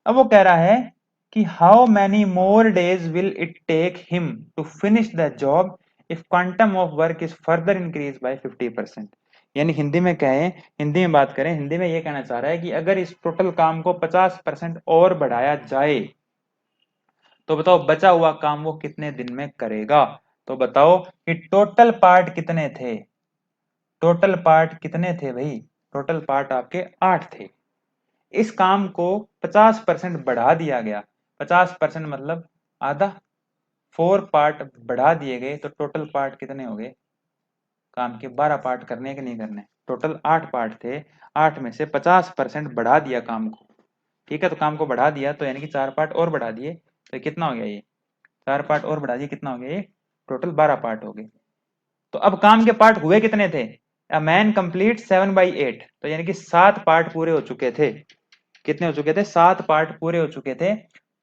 अब वो कह रहा है कि how many more days will it take him to finish the job if quantum of work is further increase by 50%। यानी हिंदी में कहें, हिंदी में बात करें, हिंदी में ये कहना चाह रहा है कि अगर इस टोटल काम को 50% और बढ़ाया जाए तो बताओ बचा हुआ काम वो कितने दिन में करेगा। तो बताओ कि टोटल पार्ट कितने थे, टोटल पार्ट कितने थे भाई, टोटल पार्ट आपके 8 थे। इस काम को 50% बढ़ा दिया गया, 50% मतलब आधा, 4 पार्ट बढ़ा दिए गए, तो टोटल पार्ट कितने हो गए, काम के 12 पार्ट करने के नहीं करने, टोटल 8 पार्ट थे, 8 में से 50% बढ़ा दिया काम को। ठीक है, तो काम को बढ़ा दिया तो यानी कि 4 पार्ट और बढ़ा दिए, तो कितना हो गया ये, 4 पार्ट और बढ़ा दिए, कितना हो गया ये, टोटल 12 पार्ट हो गए। तो अब काम के पार्ट हुए कितने थे, अ मैन कंप्लीट 7/8, तो यानी कि 7 पार्ट पूरे हो चुके थे। कितने हो चुके थे, 7 पार्ट पूरे हो चुके थे।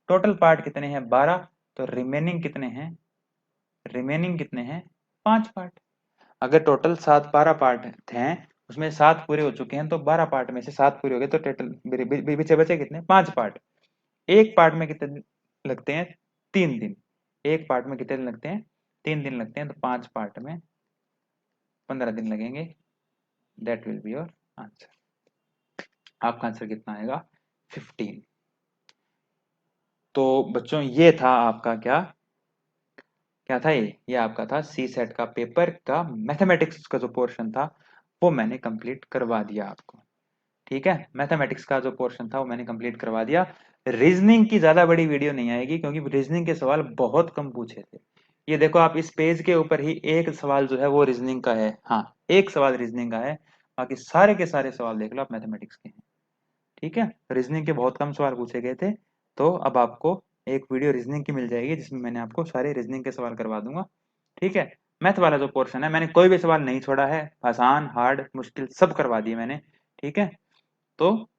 टोटल पार्ट कितने हैं, 12, तो रिमेनिंग कितने हैं, रिमेनिंग कितने हैं, 5 पार्ट। अगर टोटल 7 12 पार्ट हैं, उसमें 7 पूरे हो चुके हैं, तो 12 पार्ट में से 7 पूरे हो गए, तो टोटल बचे बचे कितने, 5 पार्ट। एक पार्ट में कितने दिन लगते हैं, 3 दिन। एक पार्ट में कितने दिन लगते हैं, 3 दिन लगते हैं, तो 5 पार्ट में 15 दिन लगेंगे। That will be your answer. आपका आंसर कितना आएगा, 15। तो बच्चों ये था आपका क्या, क्या था ये आपका था सी सेट का पेपर का मैथमेटिक्स का जो पोर्शन था वो मैंने कंप्लीट करवा दिया आपको। ठीक है, मैथमेटिक्स का जो पोर्शन था वो मैंने कंप्लीट करवा दिया। रीजनिंग की ज्यादा बड़ी वीडियो नहीं आएगी क्योंकि रीजनिंग के सवाल बहुत कम पूछे थे। ये देखो आप इस पेज के ऊपर ही एक सवाल जो है वो रीजनिंग का है, हाँ एक सवाल रीजनिंग का है, बाकी सारे के सारे सवाल देख लो आप मैथमेटिक्स के हैं। ठीक है, रीजनिंग के बहुत कम सवाल पूछे गए थे। तो अब आपको एक वीडियो रीजनिंग की मिल जाएगी जिसमें मैंने आपको सारे रीजनिंग के सवाल करवा दूंगा। ठीक है, मैथ वाला जो पोर्शन है मैंने कोई भी सवाल नहीं छोड़ा है, आसान हार्ड मुश्किल सब करवा दिए मैंने। ठीक है, तो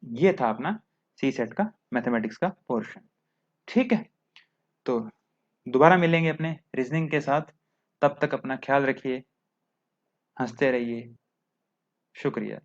ये था अपना सी सेट का मैथमेटिक्स का पोर्शन। ठीक है, तो दोबारा मिलेंगे अपने रीजनिंग के साथ, तब तक अपना ख्याल रखिए, हंसते रहिए, शुक्रिया।